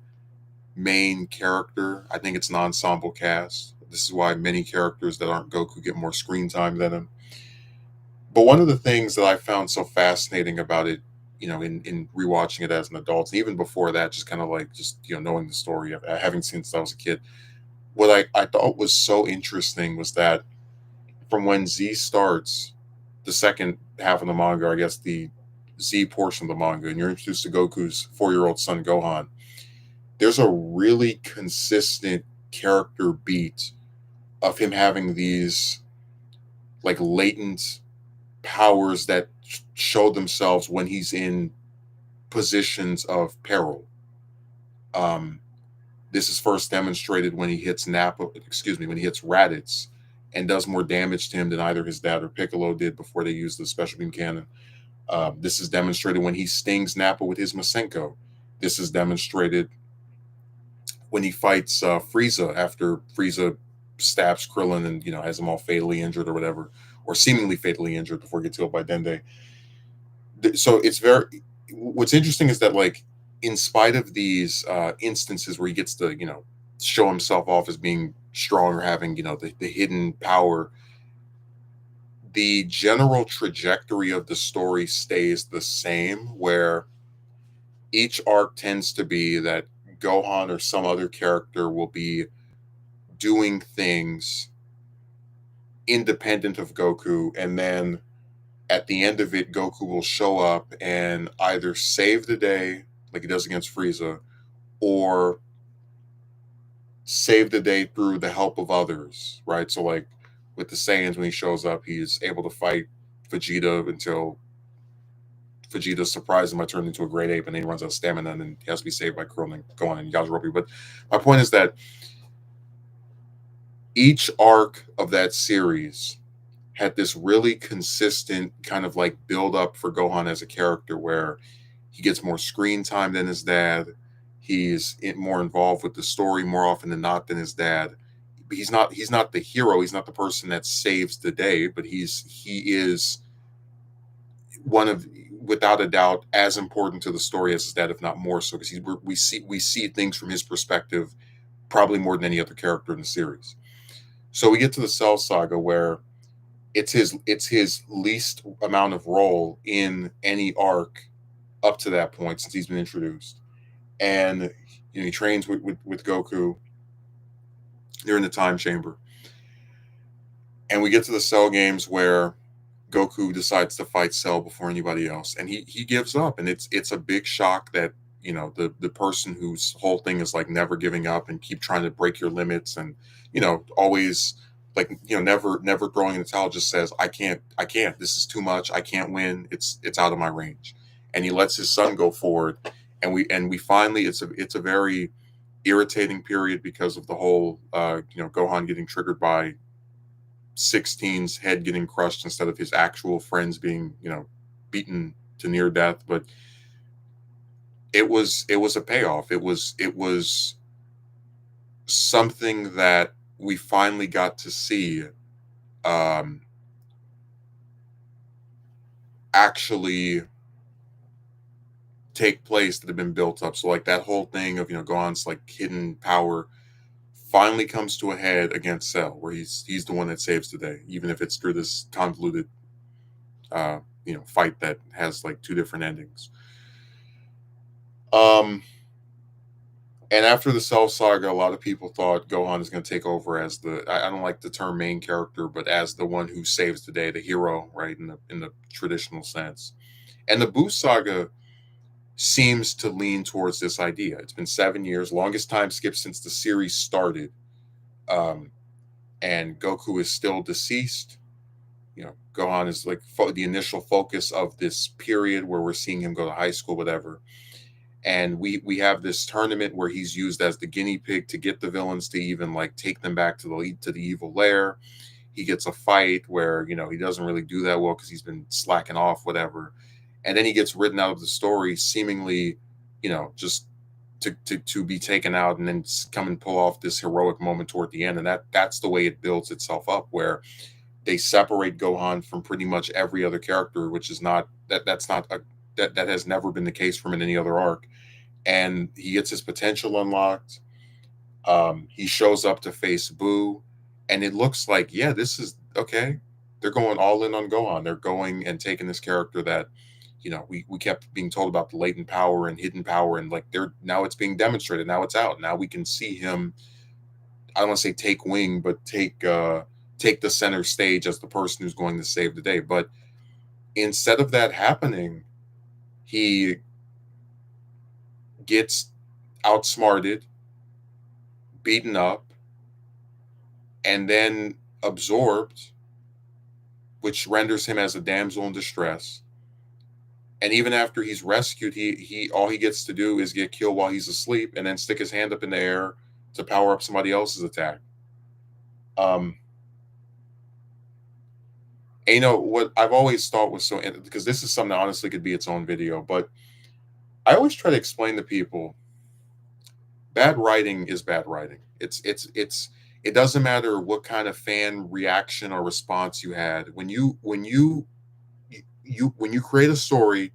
main character. I think it's an ensemble cast. This is why many characters that aren't Goku get more screen time than him. But one of the things that I found so fascinating about it, in rewatching it as an adult, and even before that, just kind of like just knowing the story, having seen since I was a kid, what I thought was so interesting was that from when Z starts, the second half of the manga, I guess the Z portion of the manga, and you're introduced to Goku's 4-year-old son Gohan, there's a really consistent character beat of him having these like latent powers that show themselves when he's in positions of peril. Um, this is first demonstrated when he hits when he hits Raditz and does more damage to him than either his dad or Piccolo did before they used the special beam cannon. This is demonstrated when he stings Nappa with his Masenko. This is demonstrated when he fights Frieza after Frieza stabs Krillin and has him all fatally injured or whatever, or seemingly fatally injured before he gets killed by Dende. So it's very. What's interesting is that like, in spite of these instances where he gets to show himself off as being strong or having the hidden power, the general trajectory of the story stays the same. Where each arc tends to be that Gohan or some other character will be doing things independent of Goku, and then at the end of it, Goku will show up and either save the day, like he does against Frieza, or save the day through the help of others, right? So, like with the Saiyans, when he shows up, he's able to fight Vegeta until Vegeta surprises him by turning into a great ape, and then he runs out of stamina, and then he has to be saved by Krillin and Gohan and Yajirobe. But my point is that each arc of that series had this really consistent kind of like build up for Gohan as a character where he gets more screen time than his dad. He's more involved with the story more often than not than his dad. He's not the hero. He's not the person that saves the day, but he is one of, without a doubt, as important to the story as his dad, if not more so, because we see things from his perspective probably more than any other character in the series. So we get to the Cell Saga where it's his least amount of role in any arc up to that point since he's been introduced, and he trains with Goku. They're in the time chamber, and we get to the Cell games where Goku decides to fight Cell before anybody else, and he gives up, and it's a big shock that the person whose whole thing is like never giving up and keep trying to break your limits, and always like never throwing in the towel, just says I can't, this is too much, I can't win, it's out of my range, and he lets his son go forward, and we finally, it's a very irritating period because of the whole Gohan getting triggered by 16's head getting crushed instead of his actual friends being beaten to near death. But it was a payoff. It was something that we finally got to see um actually take place that had been built up. So like that whole thing of Gohan's like hidden power finally comes to a head against Cell, where he's the one that saves the day, even if it's through this convoluted fight that has like two different endings. Um and after the Cell saga, a lot of people thought Gohan is going to take over as I don't like the term main character, but as the one who saves the day, the hero, right, in the traditional sense. And the Boo saga seems to lean towards this idea. It's been 7 years, longest time skip since the series started, um, and Goku is still deceased. Gohan is like the initial focus of this period where we're seeing him go to high school, whatever. And we have this tournament where he's used as the guinea pig to get the villains to even like take them back to the evil lair. He gets a fight where he doesn't really do that well because he's been slacking off, whatever, and then he gets written out of the story, seemingly, just to be taken out, and then come and pull off this heroic moment toward the end, and that's the way it builds itself up, where they separate Gohan from pretty much every other character, which is not that's not a, that has never been the case from in any other arc, and he gets his potential unlocked. He shows up to face Boo, and it looks like, yeah, this is okay. They're going all in on Gohan. They're going and taking this character that, we kept being told about the latent power and hidden power, and like they're now it's being demonstrated. Now it's out. Now we can see him. I don't want to say take wing, but take the center stage as the person who's going to save the day. But instead of that happening, he gets outsmarted, beaten up, and then absorbed, which renders him as a damsel in distress. And even after he's rescued, he all he gets to do is get killed while he's asleep, and then stick his hand up in the air to power up somebody else's attack. Um, and what I've always thought was so, because this is something that honestly could be its own video, but I always try to explain to people, bad writing is bad writing. It doesn't matter what kind of fan reaction or response you had when you create a story.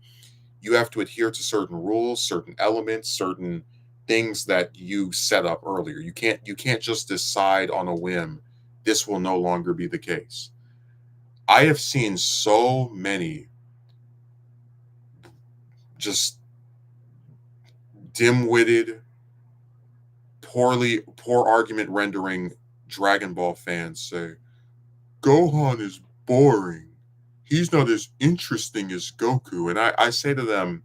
You have to adhere to certain rules, certain elements, certain things that you set up earlier. You can't just decide on a whim this will no longer be the case. I have seen so many just dim-witted, poor argument rendering Dragon Ball fans say Gohan is boring. He's not as interesting as Goku. And I say to them,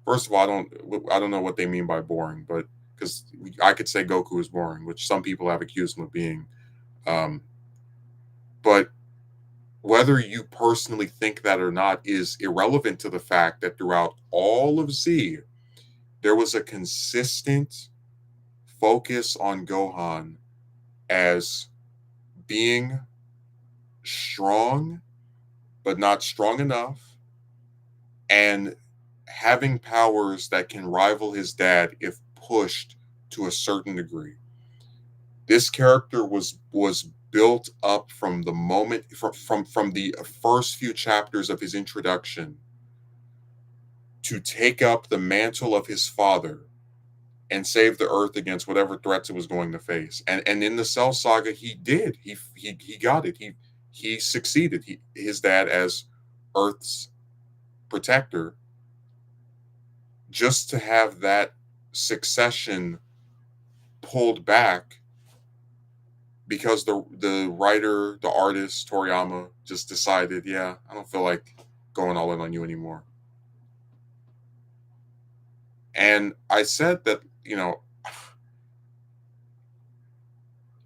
first of all, I don't know what they mean by boring, but because I could say Goku is boring, which some people have accused him of being. Um, but whether you personally think that or not is irrelevant to the fact that throughout all of Z, there was a consistent focus on Gohan as being strong, but not strong enough, and having powers that can rival his dad if pushed to a certain degree. This character was built up from the moment from the first few chapters of his introduction to take up the mantle of his father and save the earth against whatever threats it was going to face. And in the Cell saga, he did. He got it. He succeeded. His dad as Earth's protector, just to have that succession pulled back because the writer, the artist Toriyama just decided, yeah, I don't feel like going all in on you anymore. And I said that,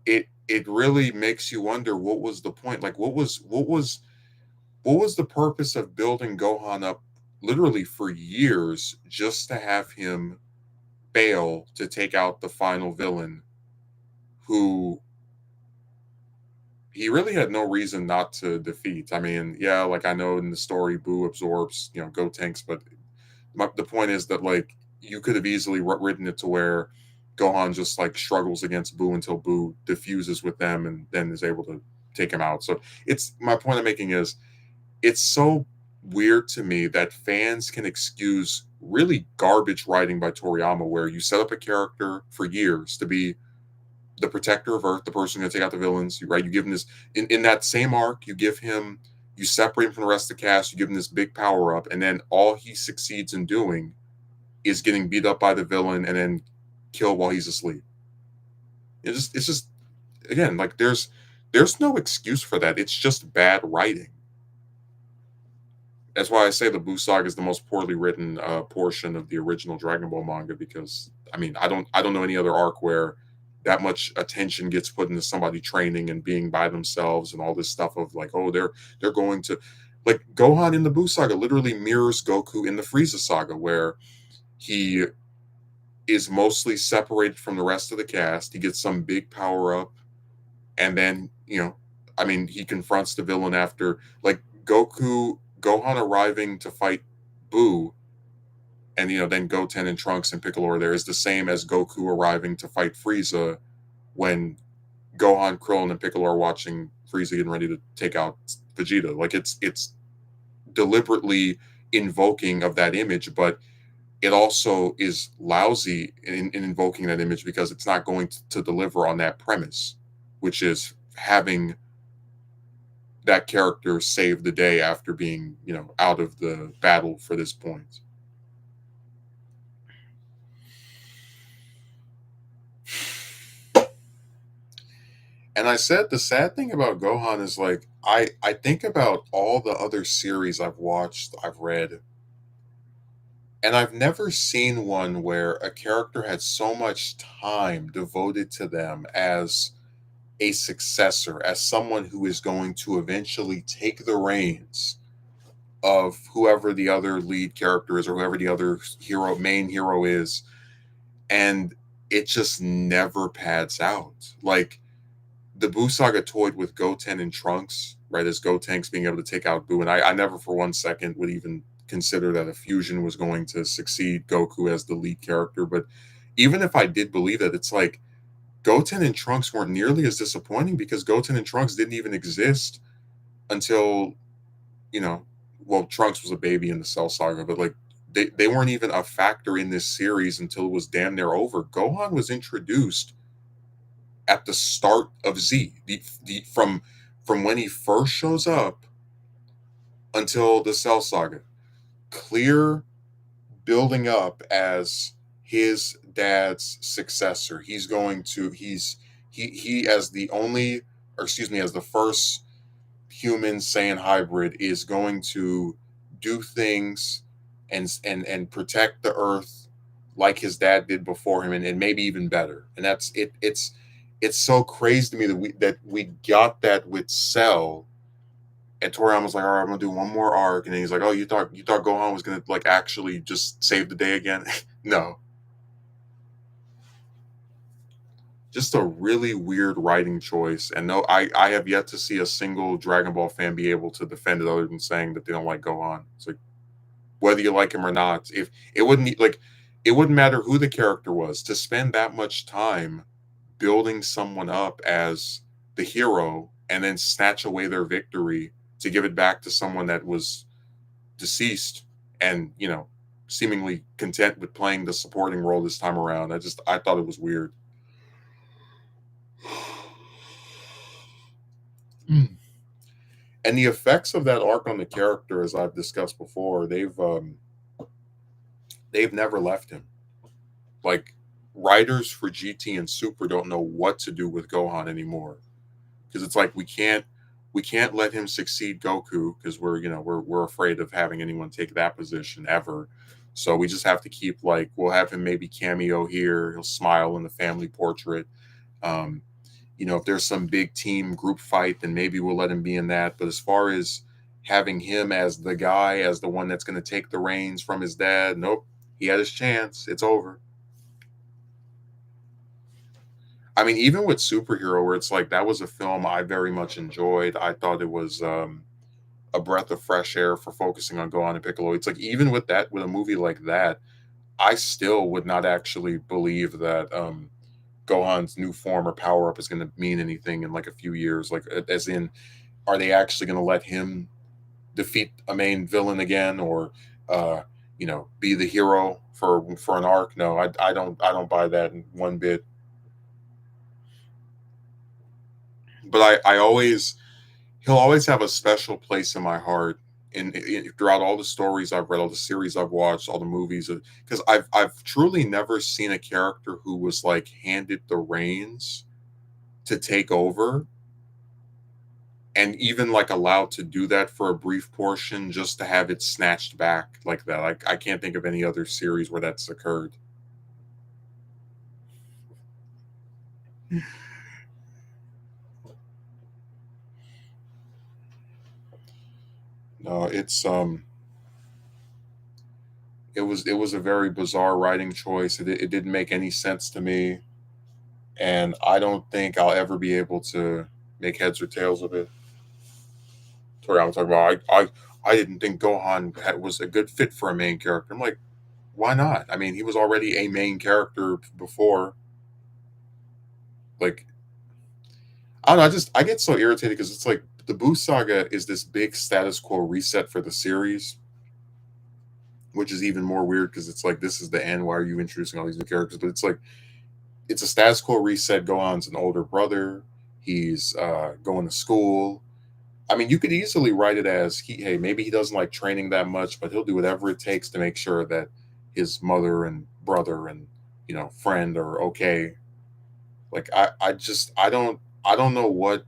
it really makes you wonder, what was the point? Like what was the purpose of building Gohan up literally for years just to have him fail to take out the final villain, who he really had no reason not to defeat. I mean, I know in the story Boo absorbs, Gotenks, but the point is that, like, you could have easily written it to where Gohan just like struggles against Boo until Boo diffuses with them and then is able to take him out. So it's my point I'm making is it's so weird to me that fans can excuse really garbage writing by Toriyama, where you set up a character for years to be the protector of Earth, the person going to take out the villains. Right? You give him this in that same arc. You give him, you separate him from the rest of the cast. You give him this big power up, and then all he succeeds in doing is getting beat up by the villain and then killed while he's asleep. It's just again like there's no excuse for that. It's just bad writing. That's why I say the Buu Saga is the most poorly written portion of the original Dragon Ball manga because I mean I don't know any other arc where that much attention gets put into somebody training and being by themselves and all this stuff of like oh they're going to like Gohan in the Buu Saga literally mirrors Goku in the Frieza Saga where he is mostly separated from the rest of the cast. He gets some big power up and then I mean he confronts the villain after like Gohan arriving to fight Boo and then Goten and Trunks and Piccolo are there is the same as Goku arriving to fight Frieza when Gohan, Krillin, and Piccolo are watching Frieza getting ready to take out Vegeta. Like it's deliberately invoking of that image, but it also is lousy in invoking that image because it's not going to deliver on that premise, which is having that character save the day after being, out of the battle for this point. And I said the sad thing about Gohan is like I think about all the other series I've watched, I've read, and I've never seen one where a character had so much time devoted to them as a successor, as someone who is going to eventually take the reins of whoever the other lead character is or whoever the other main hero is. And it just never pads out. Like the Buu Saga toyed with Goten and Trunks, right? As Gotenks being able to take out Buu. And I never for one second would even consider that a fusion was going to succeed Goku as the lead character. But even if I did believe that, it's like Goten and Trunks weren't nearly as disappointing because Goten and Trunks didn't even exist until, you know, well, Trunks was a baby in the Cell Saga, but like they weren't even a factor in this series until it was damn near over. Gohan was introduced at the start of Z. From when he first shows up until the Cell Saga. Clear building up as his dad's successor. He as the only or excuse me, as the first human Saiyan hybrid is going to do things and protect the earth like his dad did before him and maybe even better. And that's it it's so crazy to me that we got that with Cell. And Toriyama was like, all right, I'm gonna do one more arc, and then he's like, oh, you thought Gohan was gonna like actually just save the day again? No, just a really weird writing choice. And no, I have yet to see a single Dragon Ball fan be able to defend it other than saying that they don't like Gohan. It's like whether you like him or not, if it wouldn't like it wouldn't matter who the character was to spend that much time building someone up as the hero and then snatch away their victory to give it back to someone that was deceased and seemingly content with playing the supporting role this time around. I thought it was weird. And the effects of that arc on the character, as I've discussed before, they've never left him. Like writers for GT and Super don't know what to do with Gohan anymore because it's like we can't let him succeed Goku because we're afraid of having anyone take that position ever. So we just have to keep like we'll have him maybe cameo here. He'll smile in the family portrait. Um, if there's some big team group fight, then maybe we'll let him be in that. But as far as having him as the guy, as the one that's going to take the reins from his dad, nope. He had his chance. It's over. I mean, even with Superhero, where it's like that was a film I very much enjoyed. I thought it was a breath of fresh air for focusing on Gohan and Piccolo. It's like even with a movie like that, I still would not actually believe that Gohan's new form or power up is going to mean anything in like a few years. Like, as in, are they actually going to let him defeat a main villain again, or uh, be the hero for an arc? No, I don't buy that in one bit. But I always he'll always have a special place in my heart. Throughout all the stories I've read, all the series I've watched, all the movies, because I've truly never seen a character who was like handed the reins to take over, and even like allowed to do that for a brief portion, just to have it snatched back like that. Like, I can't think of any other series where that's occurred. No, it was a very bizarre writing choice. It didn't make any sense to me, and I don't think I'll ever be able to make heads or tails of it. Sorry, I'm talking about. I didn't think was a good fit for a main character. I'm like, why not? I mean, he was already a main character before. Like, I don't know. I get so irritated because it's like the Boo Saga is this big status quo reset for the series, which is even more weird because it's like, this is the end. Why are you introducing all these new characters? But it's like, it's a status quo reset. Gohan's an older brother. He's going to school. I mean, you could easily write it as hey, maybe he doesn't like training that much, but he'll do whatever it takes to make sure that his mother and brother and friend are okay. Like, I don't know what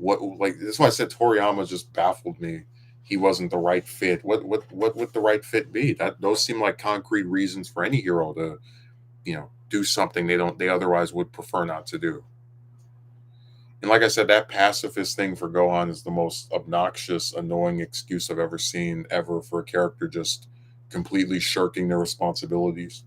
like, that's why I said Toriyama just baffled me. He wasn't the right fit. What would the right fit be? That those seem like concrete reasons for any hero to do something they otherwise would prefer not to do. And like I said, that pacifist thing for Gohan is the most obnoxious, annoying excuse I've ever seen ever for a character just completely shirking their responsibilities.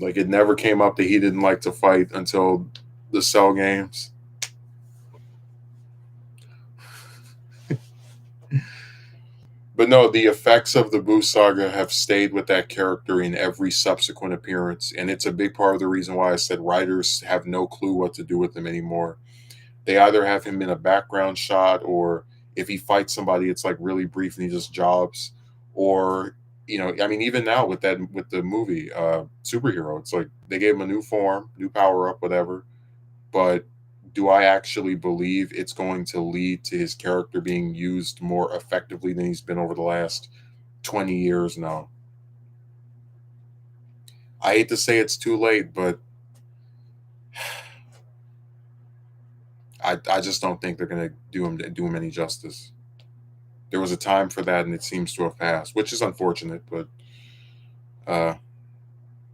Like, it never came up that he didn't like to fight until the Cell games. But no, the effects of the Boo saga have stayed with that character in every subsequent appearance, and it's a big part of the reason why I said writers have no clue what to do with him anymore. They either have him in a background shot, or if he fights somebody, it's like really brief and he just jobs. Or, I mean, even now with the movie Superhero, it's like they gave him a new form, new power up, whatever. But do I actually believe it's going to lead to his character being used more effectively than he's been over the last 20 years? No. I hate to say it's too late, but I just don't think they're going to do him any justice. There was a time for that, and it seems to have passed, which is unfortunate. But uh,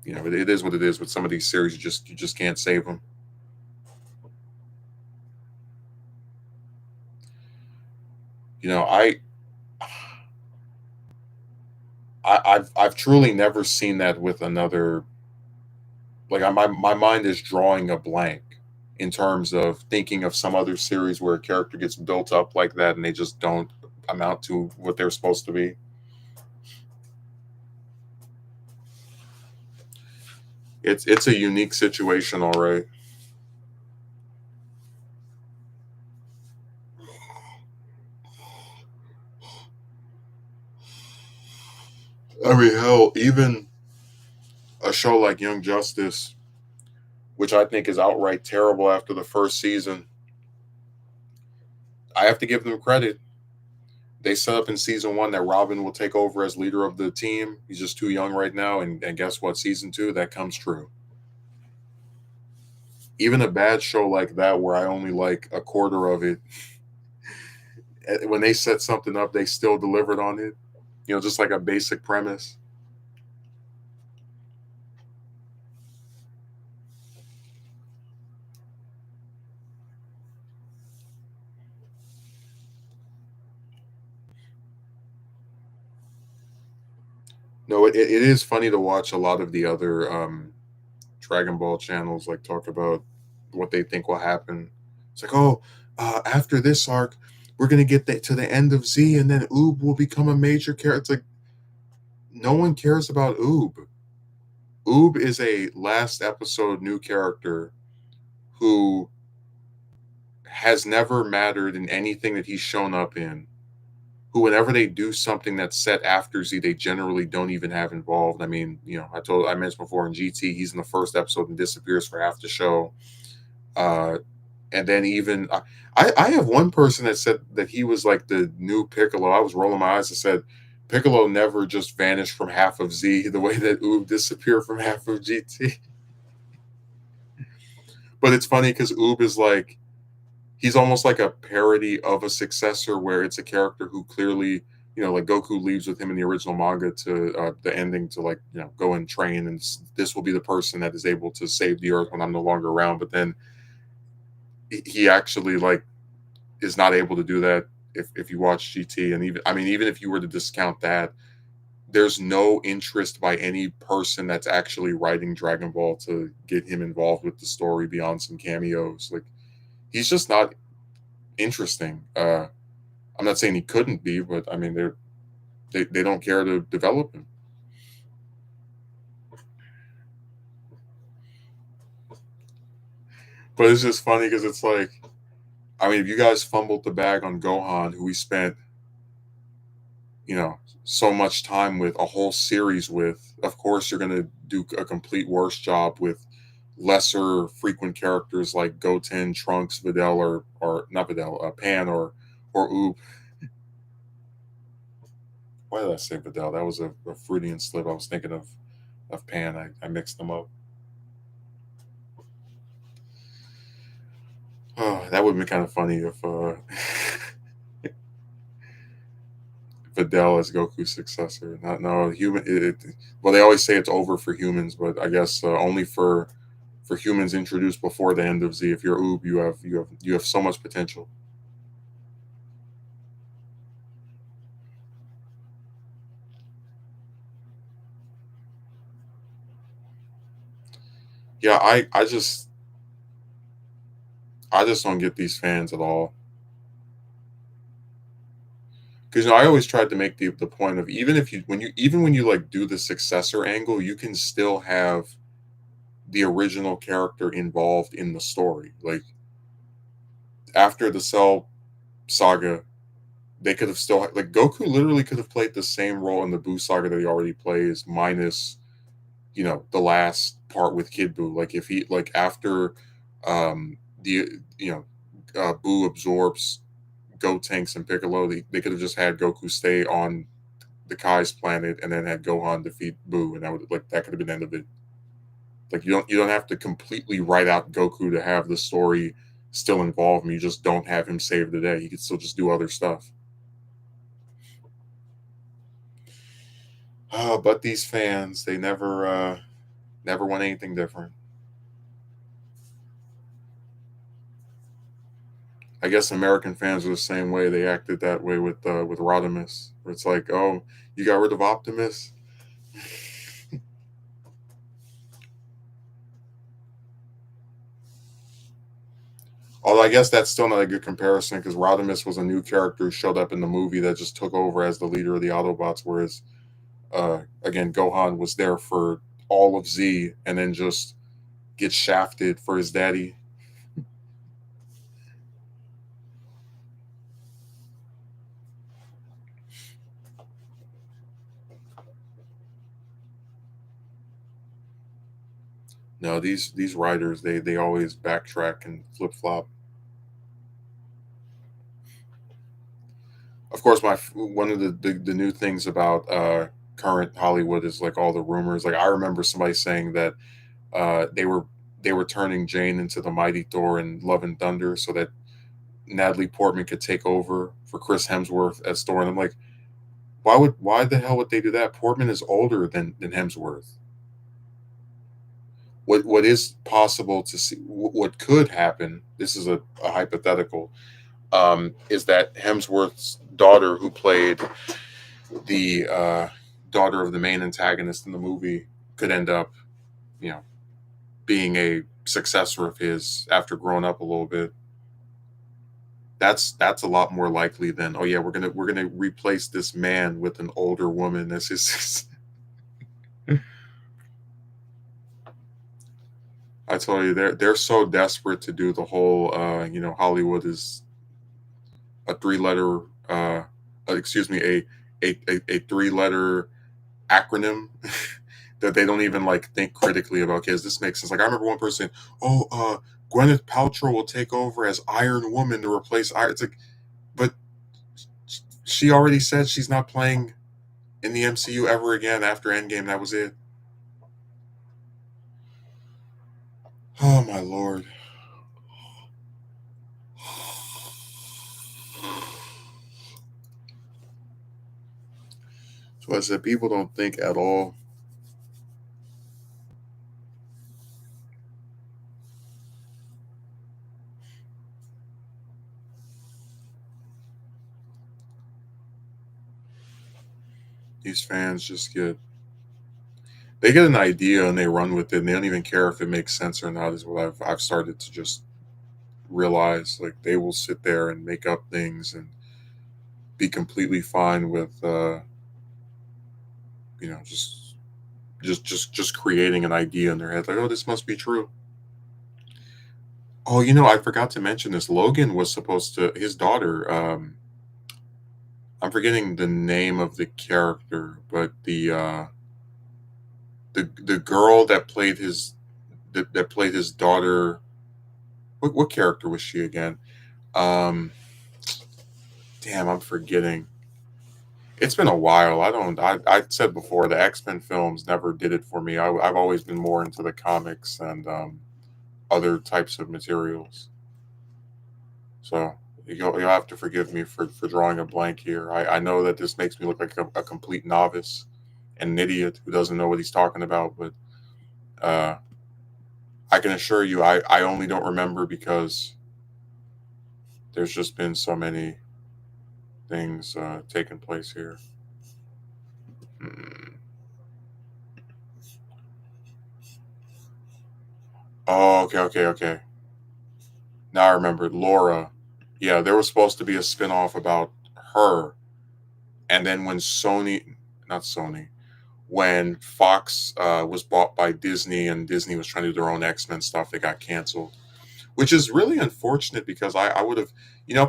it is what it is. With some of these series, you just can't save them. You know, I've truly never seen that with another. Like, my mind is drawing a blank in terms of thinking of some other series where a character gets built up like that and they just don't amount to what they're supposed to be. It's a unique situation, all right. I mean, hell, even a show like Young Justice, which I think is outright terrible after the first season, I have to give them credit. They set up in season one that Robin will take over as leader of the team. He's just too young right now, and guess what? Season two, that comes true. Even a bad show like that, where I only like a quarter of it, when they set something up, they still delivered on it. Just like a basic premise. No, it is funny to watch a lot of the other Dragon Ball channels like talk about what they think will happen. It's like, oh, after this arc, we're gonna get to the end of Z, and then Oob will become a major character. It's like no one cares about Oob. Oob is a last episode new character who has never mattered in anything that he's shown up in. Who, whenever they do something that's set after Z, they generally don't even have involved. I mean, I mentioned before in GT, he's in the first episode and disappears for half the show. Uh, and then even I have one person that said that he was like the new Piccolo. I was rolling my eyes and said Piccolo never just vanished from half of Z the way that Oob disappeared from half of GT. But it's funny because Oob is like he's almost like a parody of a successor where it's a character who clearly, like Goku leaves with him in the original manga to the ending to like, go and train, and this will be the person that is able to save the earth when I'm no longer around. But then he actually like is not able to do that if you watch GT. And even, I mean, even if you were to discount that, there's no interest by any person that's actually writing Dragon Ball to get him involved with the story beyond some cameos. Like he's just not interesting. I'm not saying he couldn't be, but I mean they don't care to develop him. But it's just funny because it's like, I mean, if you guys fumbled the bag on Gohan, who we spent, so much time with, a whole series with, of course you're gonna do a complete worse job with lesser frequent characters like Goten, Trunks, Videl, or not Videl, Pan or Oop. Why did I say Videl? That was a Freudian slip. I was thinking of Pan. I mixed them up. Oh, that would be kind of funny if Videl as Goku's successor. Not no human. Well, they always say it's over for humans, but I guess only for humans introduced before the end of Z. If you're Oob, you have so much potential. Yeah, I just don't get these fans at all. Because I always tried to make the point of, even if you when you like do the successor angle, you can still have the original character involved in the story. Like after the Cell saga, they could have still like Goku literally could have played the same role in the Buu saga that he already plays, minus the last part with Kid Buu. Like if he like after the Buu absorbs Gotenks and Piccolo, they could have just had Goku stay on the Kai's planet and then had Gohan defeat Buu, and that could have been the end of it. Like you don't have to completely write out Goku to have the story still involve him. You just don't have him save the day. He could still just do other stuff. But these fans, they never want anything different. I guess American fans are the same way. They acted that way with Rodimus, where it's like, oh, you got rid of Optimus. Although I guess that's still not a good comparison because Rodimus was a new character who showed up in the movie that just took over as the leader of the Autobots, whereas again Gohan was there for all of Z and then just gets shafted for his daddy. No, these writers they always backtrack and flip flop. Of course, my one of the new things about current Hollywood is like all the rumors. Like I remember somebody saying that they were turning Jane into the Mighty Thor in Love and Thunder so that Natalie Portman could take over for Chris Hemsworth as Thor. And I'm like, why the hell would they do that? Portman is older than Hemsworth. What is possible to see? What could happen? This is a hypothetical. Is that Hemsworth's daughter, who played the daughter of the main antagonist in the movie, could end up, you know, being a successor of his after growing up a little bit. that's a lot more likely than, oh yeah, we're gonna replace this man with an older woman. This is I tell you, they're so desperate to do the whole Hollywood is a three letter excuse me, a three letter acronym that they don't even like think critically about. Okay, does this make sense? Like I remember one person, oh, Gwyneth Paltrow will take over as Iron Woman to replace Iron. It's like, but she already said she's not playing in the MCU ever again after Endgame. That was it. Oh my lord. So I said, people don't think at all. These fans just get an idea and they run with it, and they don't even care if it makes sense or not. Is what I've started to just realize. Like they will sit there and make up things and be completely fine with just creating an idea in their head. Like, oh, this must be true. Oh, I forgot to mention this. Logan was supposed to his daughter. I'm forgetting the name of the character, but the girl that played his daughter. What character was she again? Um, Damn, I'm forgetting. It's been a while. I said before the X-Men films never did it for me. I've always been more into the comics and other types of materials. So you'll have to forgive me for drawing a blank here. I know that this makes me look like a complete novice and an idiot who doesn't know what he's talking about, but uh, I can assure you I only don't remember because there's just been so many things taking place here. Hmm. Oh, okay. Now I remember Laura. Yeah, there was supposed to be a spinoff about her, and then when not Sony, when Fox was bought by Disney and Disney was trying to do their own X-Men stuff, it got canceled, which is really unfortunate because I would have,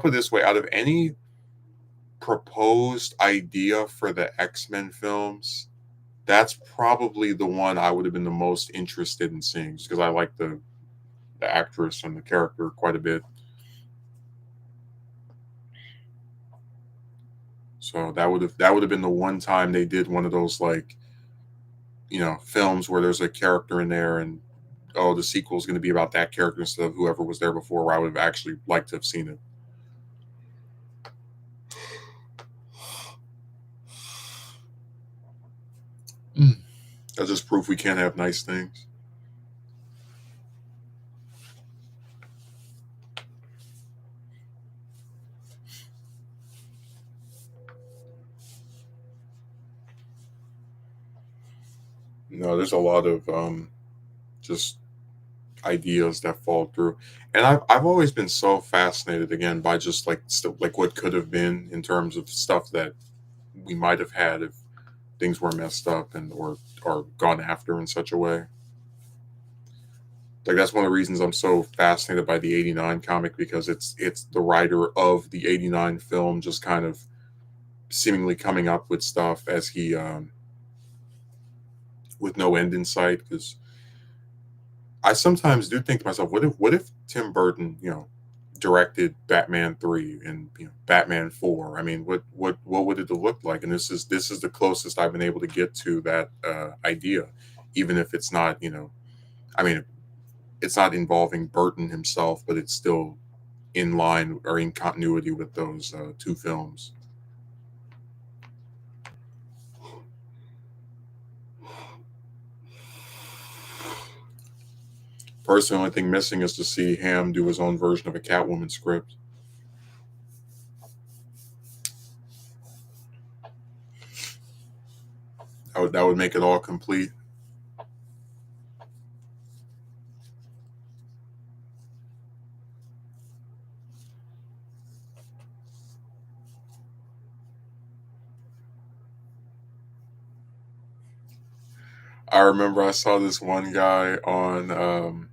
put it this way, out of any proposed idea for the X-Men films, that's probably the one I would have been the most interested in seeing, just because I like the actress and the character quite a bit. So that would have been the one time they did one of those like films where there's a character in there and oh the sequel is going to be about that character instead of whoever was there before. Where I would have actually liked to have seen it. Mm. That's just proof we can't have nice things. No, there's a lot of just ideas that fall through, and I've always been so fascinated again by just like like what could have been in terms of stuff that we might have had if things were messed up and or gone after in such a way. Like that's one of the reasons I'm so fascinated by the '89 comic because it's the writer of the '89 film just kind of seemingly coming up with stuff as he with no end in sight. Because I sometimes do think to myself, what if Tim Burton, directed Batman 3 and Batman 4? I mean, what would it have looked like? And this is the closest I've been able to get to that idea, even if it's not I mean it's not involving Burton himself, but it's still in line or in continuity with those two films. Personally, the only thing missing is to see Ham do his own version of a Catwoman script. That would make it all complete. I remember I saw this one guy on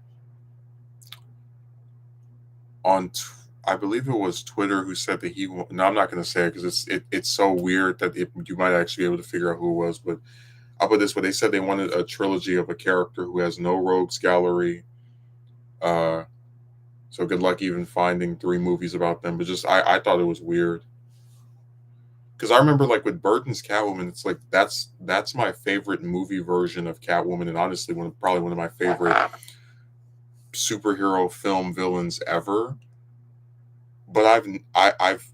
I believe it was Twitter who said that no, I'm not going to say it because it's so weird that you might actually be able to figure out who it was. But I'll put it this way: they said they wanted a trilogy of a character who has no rogues gallery. Uh, so good luck even finding three movies about them. But just I thought it was weird because I remember like with Burton's Catwoman, it's like that's my favorite movie version of Catwoman, and honestly, probably one of my favorite superhero film villains ever. But I've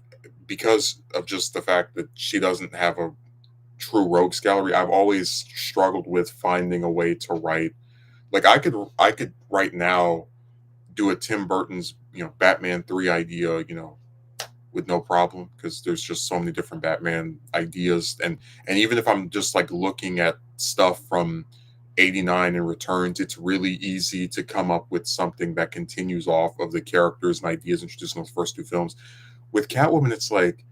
because of just the fact that she doesn't have a true rogues gallery, I've always struggled with finding a way to write. Like I could right now do a Tim Burton's Batman 3 idea, with no problem because there's just so many different Batman ideas, and even if I'm just like looking at stuff from 89 and returns, it's really easy to come up with something that continues off of the characters and ideas introduced in those first two films. With Catwoman, it's like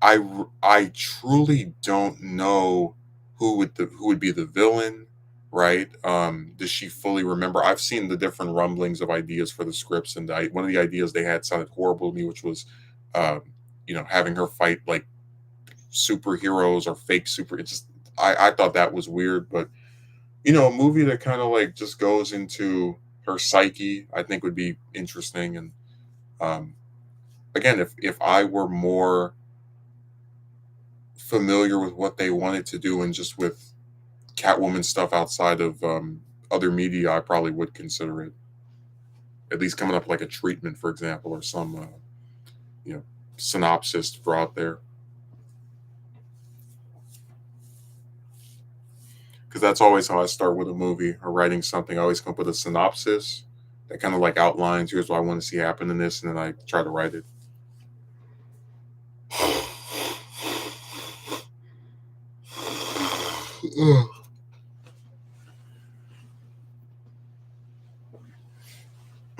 I truly don't know who would be the villain, right? Does she fully remember? I've seen the different rumblings of ideas for the scripts, and one of the ideas they had sounded horrible to me, which was, um, having her fight like superheroes or fake super. It just I thought that was weird, but a movie that kind of like just goes into her psyche, I think would be interesting. And um, again, if I were more familiar with what they wanted to do and just with Catwoman stuff outside of other media, I probably would consider it at least coming up like a treatment, for example, or some you know synopsis for out there. Because that's always how I start with a movie or writing something. I always come up with a synopsis that kind of like outlines here's what I want to see happen in this, and then I try to write it.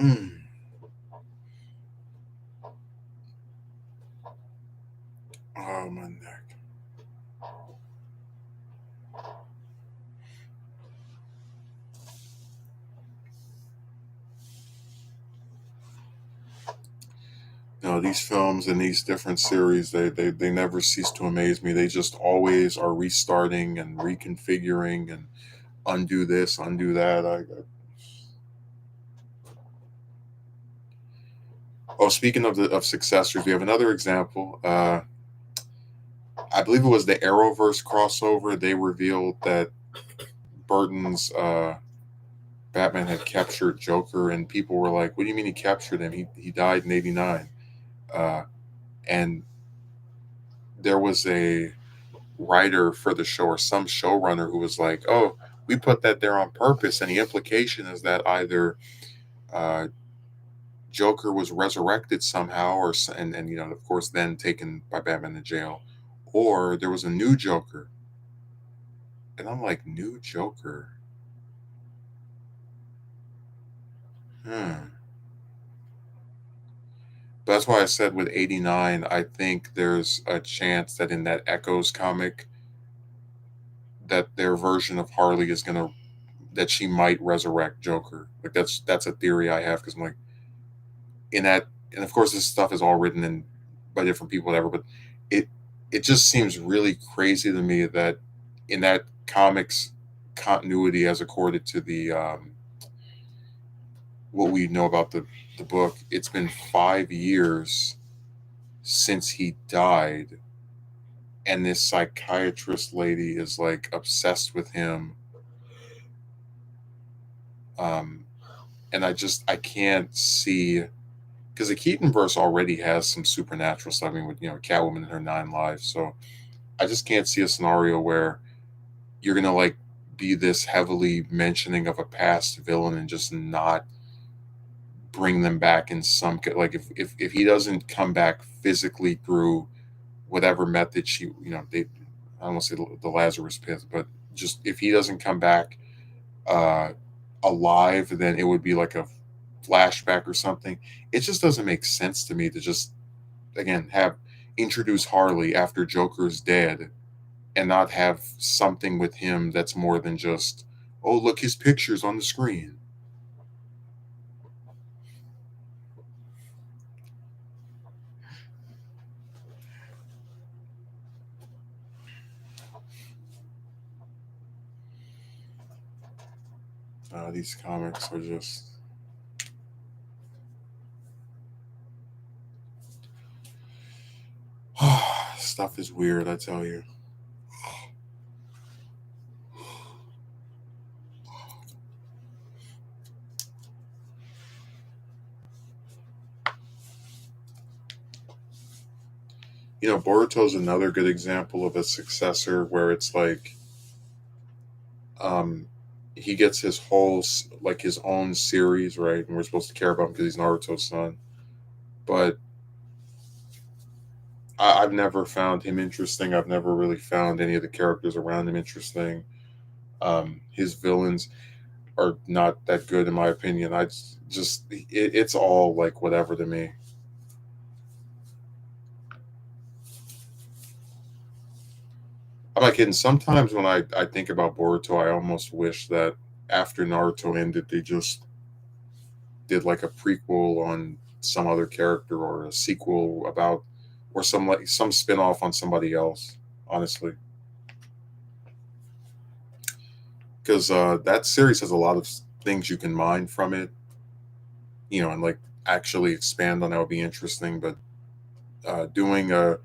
Mm. Oh, my neck. These films and these different series, they never cease to amaze me. They just always are restarting and reconfiguring and undo this, undo that. Oh, speaking of successors, we have another example. I believe it was the Arrowverse crossover. They revealed that Burton's Batman had captured Joker, and people were like, "What do you mean he captured him? He died in '89." Uh, and there was a writer for the show or some showrunner who was like, "Oh, we put that there on purpose," and the implication is that either uh, Joker was resurrected somehow, and of course then taken by Batman to jail, or there was a new Joker. And I'm like, new Joker. Hmm. But that's why I said with 89, I think there's a chance that in that Echoes comic, that their version of Harley is gonna that she might resurrect Joker. Like that's a theory I have because I'm like in that, and of course this stuff is all written in by different people, whatever. But it it just seems really crazy to me that in that comics continuity as accorded to the what we know about the book, it's been 5 years since he died, and this psychiatrist lady is like obsessed with him. Um, and I can't see because the Keaton verse already has some supernatural stuff. I mean, with Catwoman and her 9 lives, so I just can't see a scenario where you're gonna like be this heavily mentioning of a past villain and just not bring them back in some like if he doesn't come back physically through whatever method they I don't want to say the Lazarus pit, but just if he doesn't come back uh alive, then it would be like a flashback or something. It just doesn't make sense to me to just again have introduce Harley after Joker's dead and not have something with him that's more than just, oh, look, his picture's on the screen. These comics are just. Stuff is weird, I tell you. Boruto's another good example of a successor where it's like, um, he gets his whole like his own series, right? And we're supposed to care about him because he's Naruto's son. But I've never found him interesting. I've never really found any of the characters around him interesting. His villains are not that good, in my opinion. It's all like whatever to me. I'm not kidding. Sometimes when I think about Boruto, I almost wish that after Naruto ended, they just did like a prequel on some other character or a sequel about or some spin-off on somebody else, honestly. Because that series has a lot of things you can mine from it, and like actually expand on that would be interesting. But doing a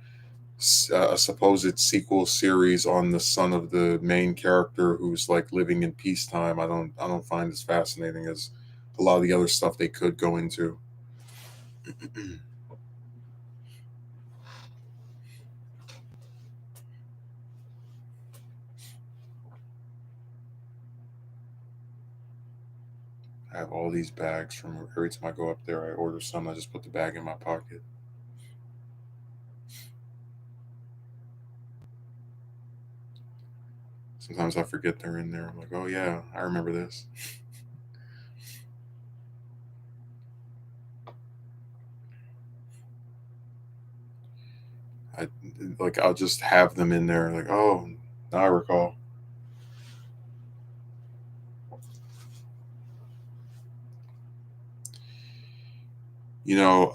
supposed sequel series on the son of the main character who's like living in peacetime, I don't find as fascinating as a lot of the other stuff they could go into. I have all these bags from every time I go up there. I order some. I just put the bag in my pocket. Sometimes I forget they're in there. I'm like, oh yeah, I remember this. I I'll just have them in there. Like, oh, now I recall. You know,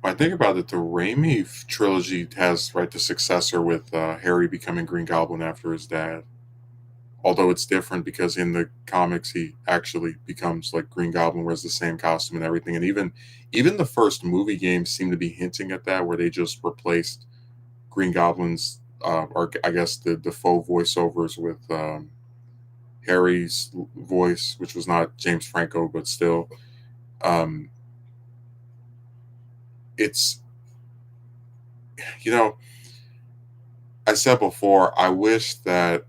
when I think about it, the Raimi trilogy has right the successor with Harry becoming Green Goblin after his dad. Although it's different because in the comics he actually becomes like Green Goblin, wears the same costume and everything. And even the first movie games seem to be hinting at that, where they just replaced Green Goblin's, or I guess the Defoe voiceovers with Harry's voice, which was not James Franco, but still, um, it's you know I said before, I wish that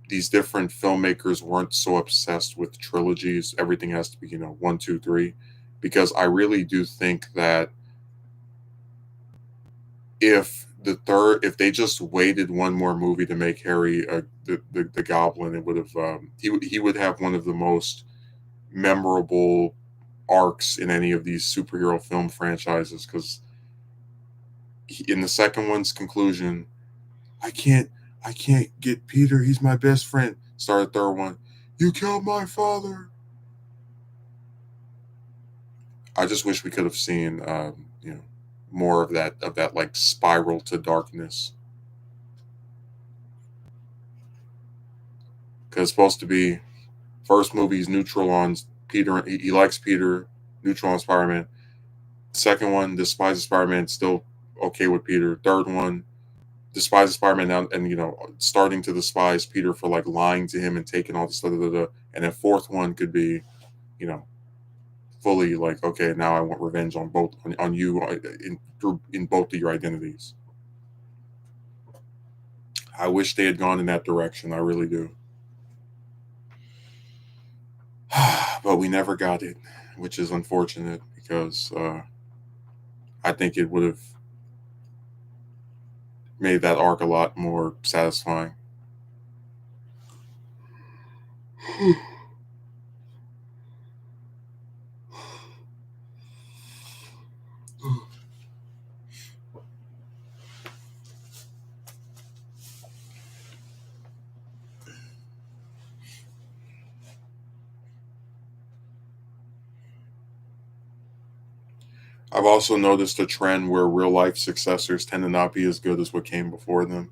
these different filmmakers weren't so obsessed with trilogies. Everything has to be, one, two, three, because I really do think that if they just waited one more movie to make Harry the Goblin, it would have he would have one of the most memorable arcs in any of these superhero film franchises because in the second one's conclusion, I can't I can't get Peter. He's my best friend. Start the third one. You killed my father. I just wish we could have seen, more of that like spiral to darkness. Because it's supposed to be first movie's neutral on Peter. He likes Peter. Neutral on Spider-Man. Second one despises Spider-Man. Still okay with Peter. Third one despises Spider-Man now, and starting to despise Peter for like lying to him and taking all this. Da, da, da, da. And then fourth one could be, you know, fully like, okay, now I want revenge on both on you in both of your identities. I wish they had gone in that direction. I really do. But we never got it, which is unfortunate because I think it would have made that arc a lot more satisfying. I've also noticed a trend where real life successors tend to not be as good as what came before them.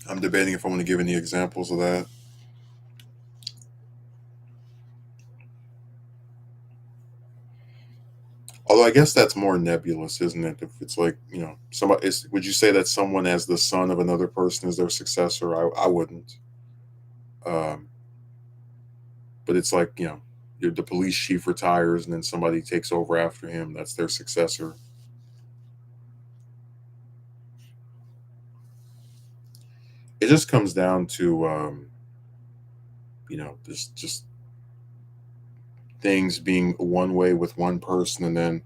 I'm debating if I want to give any examples of that. Although I guess that's more nebulous, isn't it? If it's like, somebody is, would you say that someone as the son of another person is their successor? I wouldn't. Um, but it's like, the police chief retires and then somebody takes over after him. That's their successor. It just comes down to, just things being one way with one person, and then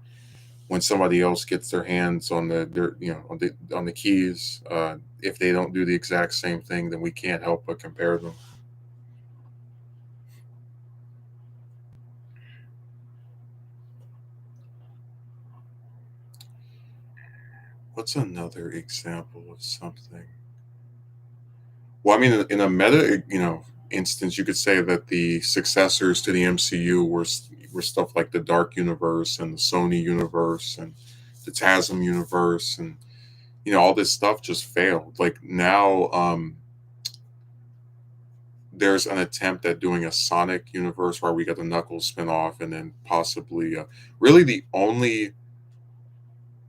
when somebody else gets their hands on the keys, if they don't do the exact same thing, then we can't help but compare them. What's another example of something? Well, I mean, in a meta, instance, you could say that the successors to the MCU were stuff like the Dark Universe and the Sony Universe and the TASM Universe, and all this stuff just failed. Like now, there's an attempt at doing a Sonic universe where we got the Knuckles spinoff, and then possibly, really the only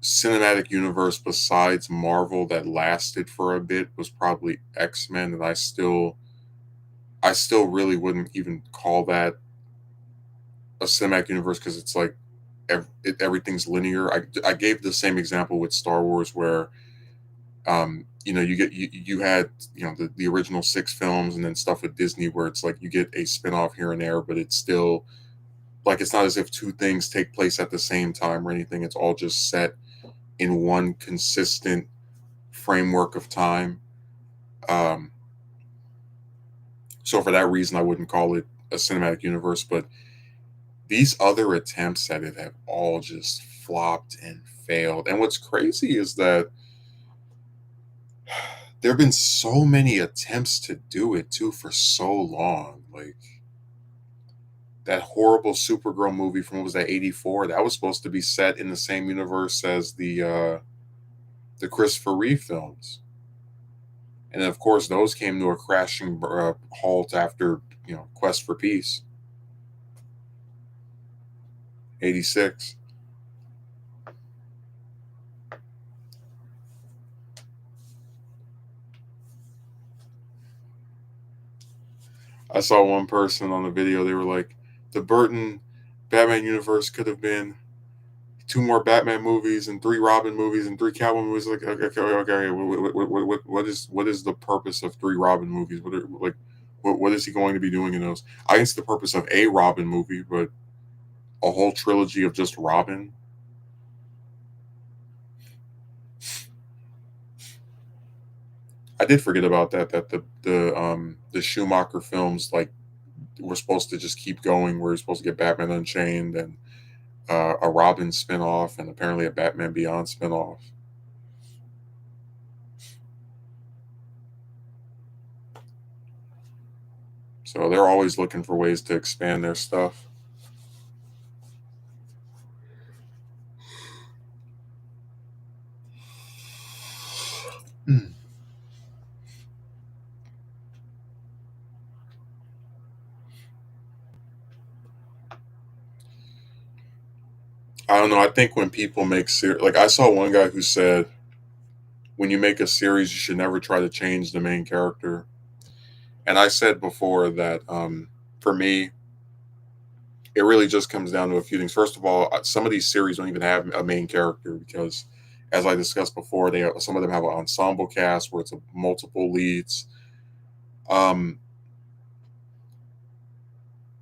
cinematic universe besides Marvel that lasted for a bit was probably X-Men, and I still really wouldn't even call that a cinematic universe because it's like everything's linear. I gave the same example with Star Wars where you had the original six films and then stuff with Disney where it's like you get a spin-off here and there, but it's still like it's not as if two things take place at the same time or anything. It's all just set in one consistent framework of time. Um, so for that reason, I wouldn't call it a cinematic universe. But these other attempts at it have all just flopped and failed. And what's crazy is that there have been so many attempts to do it too for so long. Like that horrible Supergirl movie from what was that, 84? That was supposed to be set in the same universe as the Christopher Reeve films. And of course, those came to a crashing halt after Quest for Peace, 86. I saw one person on the video. They were like, the Burton Batman universe could have been two more Batman movies and three Robin movies and three Catwoman movies. Like, okay. What is the purpose of three Robin movies? What is he going to be doing in those? I guess the purpose of a Robin movie, but a whole trilogy of just Robin. I did forget about that. That the Schumacher films like were supposed to just keep going. We're supposed to get Batman Unchained and a Robin spinoff, and apparently a Batman Beyond spinoff. So they're always looking for ways to expand their stuff. I don't know. I think when people make like I saw one guy who said when you make a series, you should never try to change the main character. And I said before that for me, it really just comes down to a few things. First of all, some of these series don't even have a main character because, as I discussed before, some of them have an ensemble cast where it's a multiple leads. Um,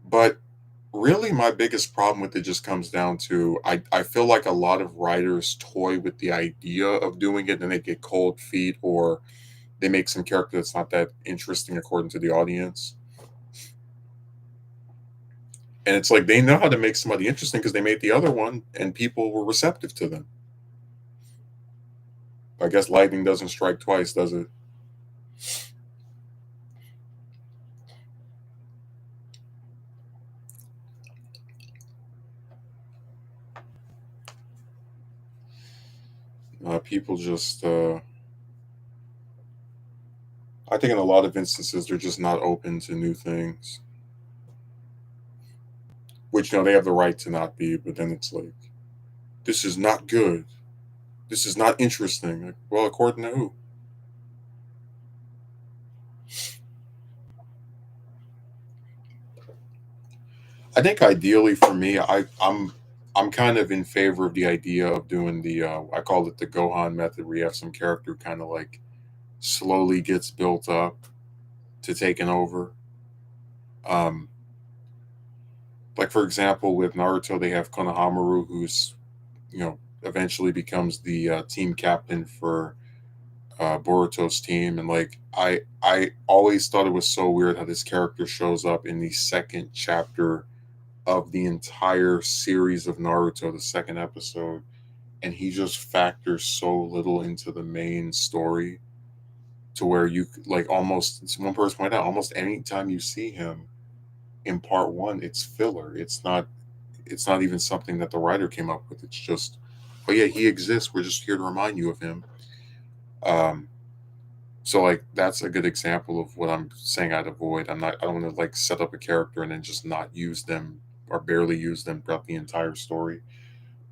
but really, my biggest problem with it just comes down to I feel like a lot of writers toy with the idea of doing it and they get cold feet or they make some character that's not that interesting according to the audience. And it's like they know how to make somebody interesting because they made the other one and people were receptive to them. I guess lightning doesn't strike twice, does it? people just I think in a lot of instances they're just not open to new things, which they have the right to not be. But then it's like, this is not good. This is not interesting. Like, well, according to who? I think ideally for me, I'm kind of in favor of the idea of doing the I call it the Gohan method, where you have some character kind of like slowly gets built up to taking over. Um, like for example, with Naruto, they have Konohamaru, who's eventually becomes the team captain for Boruto's team, and like I always thought it was so weird how this character shows up in the second chapter of the entire series of Naruto, the second episode, and he just factors so little into the main story to where you like almost one person pointed out almost any time you see him in part one, it's filler. It's not even something that the writer came up with. It's just, oh yeah, he exists. We're just here to remind you of him. Um, so like that's a good example of what I'm saying I'd avoid. I don't want to like set up a character and then just not use them or barely use them throughout the entire story.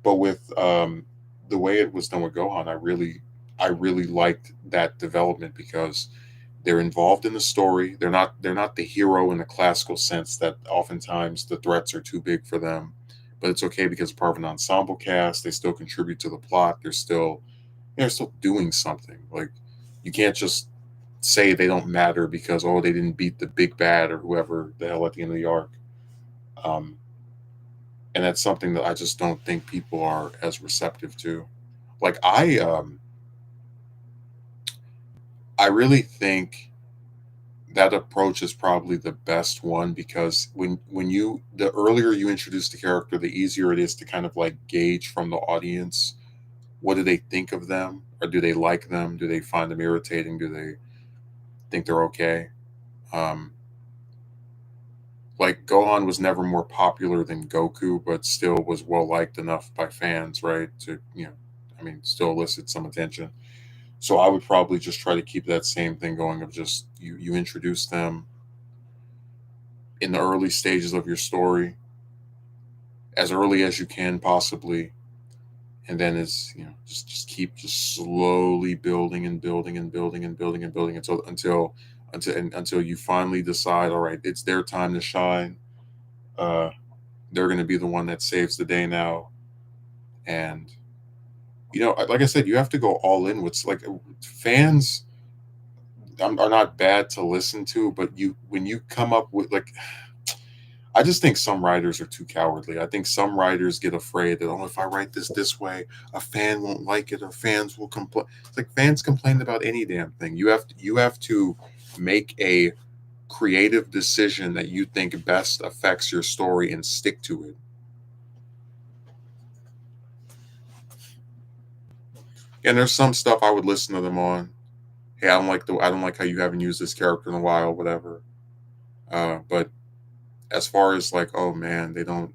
But with the way it was done with Gohan, I really liked that development because they're involved in the story. They're not the hero in the classical sense that oftentimes the threats are too big for them. But it's okay because part of an ensemble cast, they still contribute to the plot. They're still doing something. Like you can't just say they don't matter because they didn't beat the big bad or whoever the hell at the end of the arc. Um, and that's something that I just don't think people are as receptive to. Like I really think that approach is probably the best one because when you the earlier you introduce the character, the easier it is to kind of like gauge from the audience what do they think of them, or do they like them, do they find them irritating, do they think they're okay. um like Gohan was never more popular than Goku, but still was well liked enough by fans, right, to I mean, still elicit some attention. So I would probably just try to keep that same thing going of just you introduce them in the early stages of your story, as early as you can possibly, and then as just keep just slowly building and building and building and building and building until you finally decide, all right, it's their time to shine. uh they're going to be the one that saves the day now. And like I said, you have to go all in with like fans are not bad to listen to, but when you come up with like, I just think some writers are too cowardly. I think some writers get afraid that, if I write this way, a fan won't like it or fans will complain. It's like fans complain about any damn thing. You have to make a creative decision that you think best affects your story and stick to it. And there's some stuff I would listen to them on. Hey, I don't like how you haven't used this character in a while, whatever. But as far as like, oh man, they don't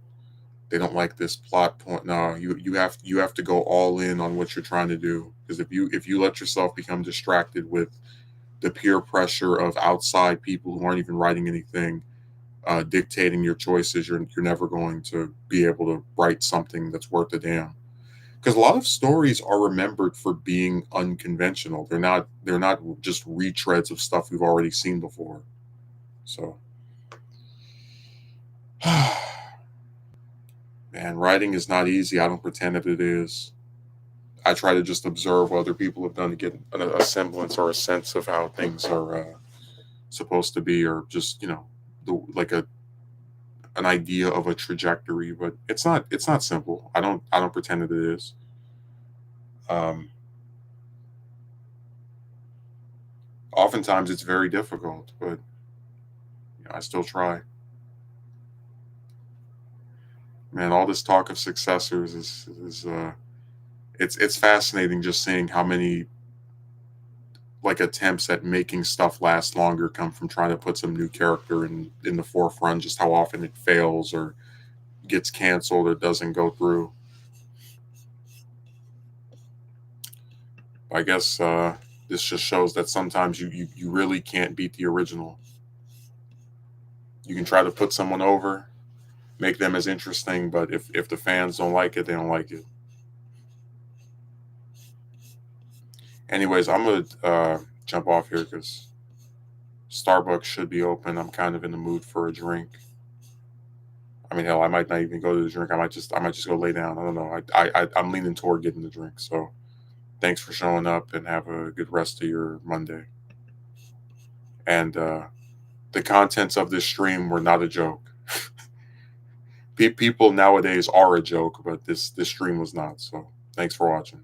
like this plot point. No, you have to go all in on what you're trying to do. Because if you let yourself become distracted with the peer pressure of outside people who aren't even writing anything, dictating your choices, you're never going to be able to write something that's worth a damn. Because a lot of stories are remembered for being unconventional. They're not just retreads of stuff we've already seen before. So, man, writing is not easy. I don't pretend that it is. I try to just observe what other people have done to get a semblance or a sense of how things are supposed to be, or just like an idea of a trajectory. But it's not simple. I don't pretend that it is. Um, Oftentimes it's very difficult, but I still try. Man, all this talk of successors is it's fascinating just seeing how many like attempts at making stuff last longer come from trying to put some new character in the forefront. Just how often it fails or gets canceled or doesn't go through. I guess this just shows that sometimes you really can't beat the original. You can try to put someone over, make them as interesting, but if the fans don't like it, they don't like it. Anyways, I'm gonna jump off here because Starbucks should be open. I'm kind of in the mood for a drink. I mean, hell, I might not even go to the drink. I might just go lay down. I don't know. I'm leaning toward getting the drink. So thanks for showing up and have a good rest of your Monday. And the contents of this stream were not a joke. People nowadays are a joke, but this stream was not. So thanks for watching.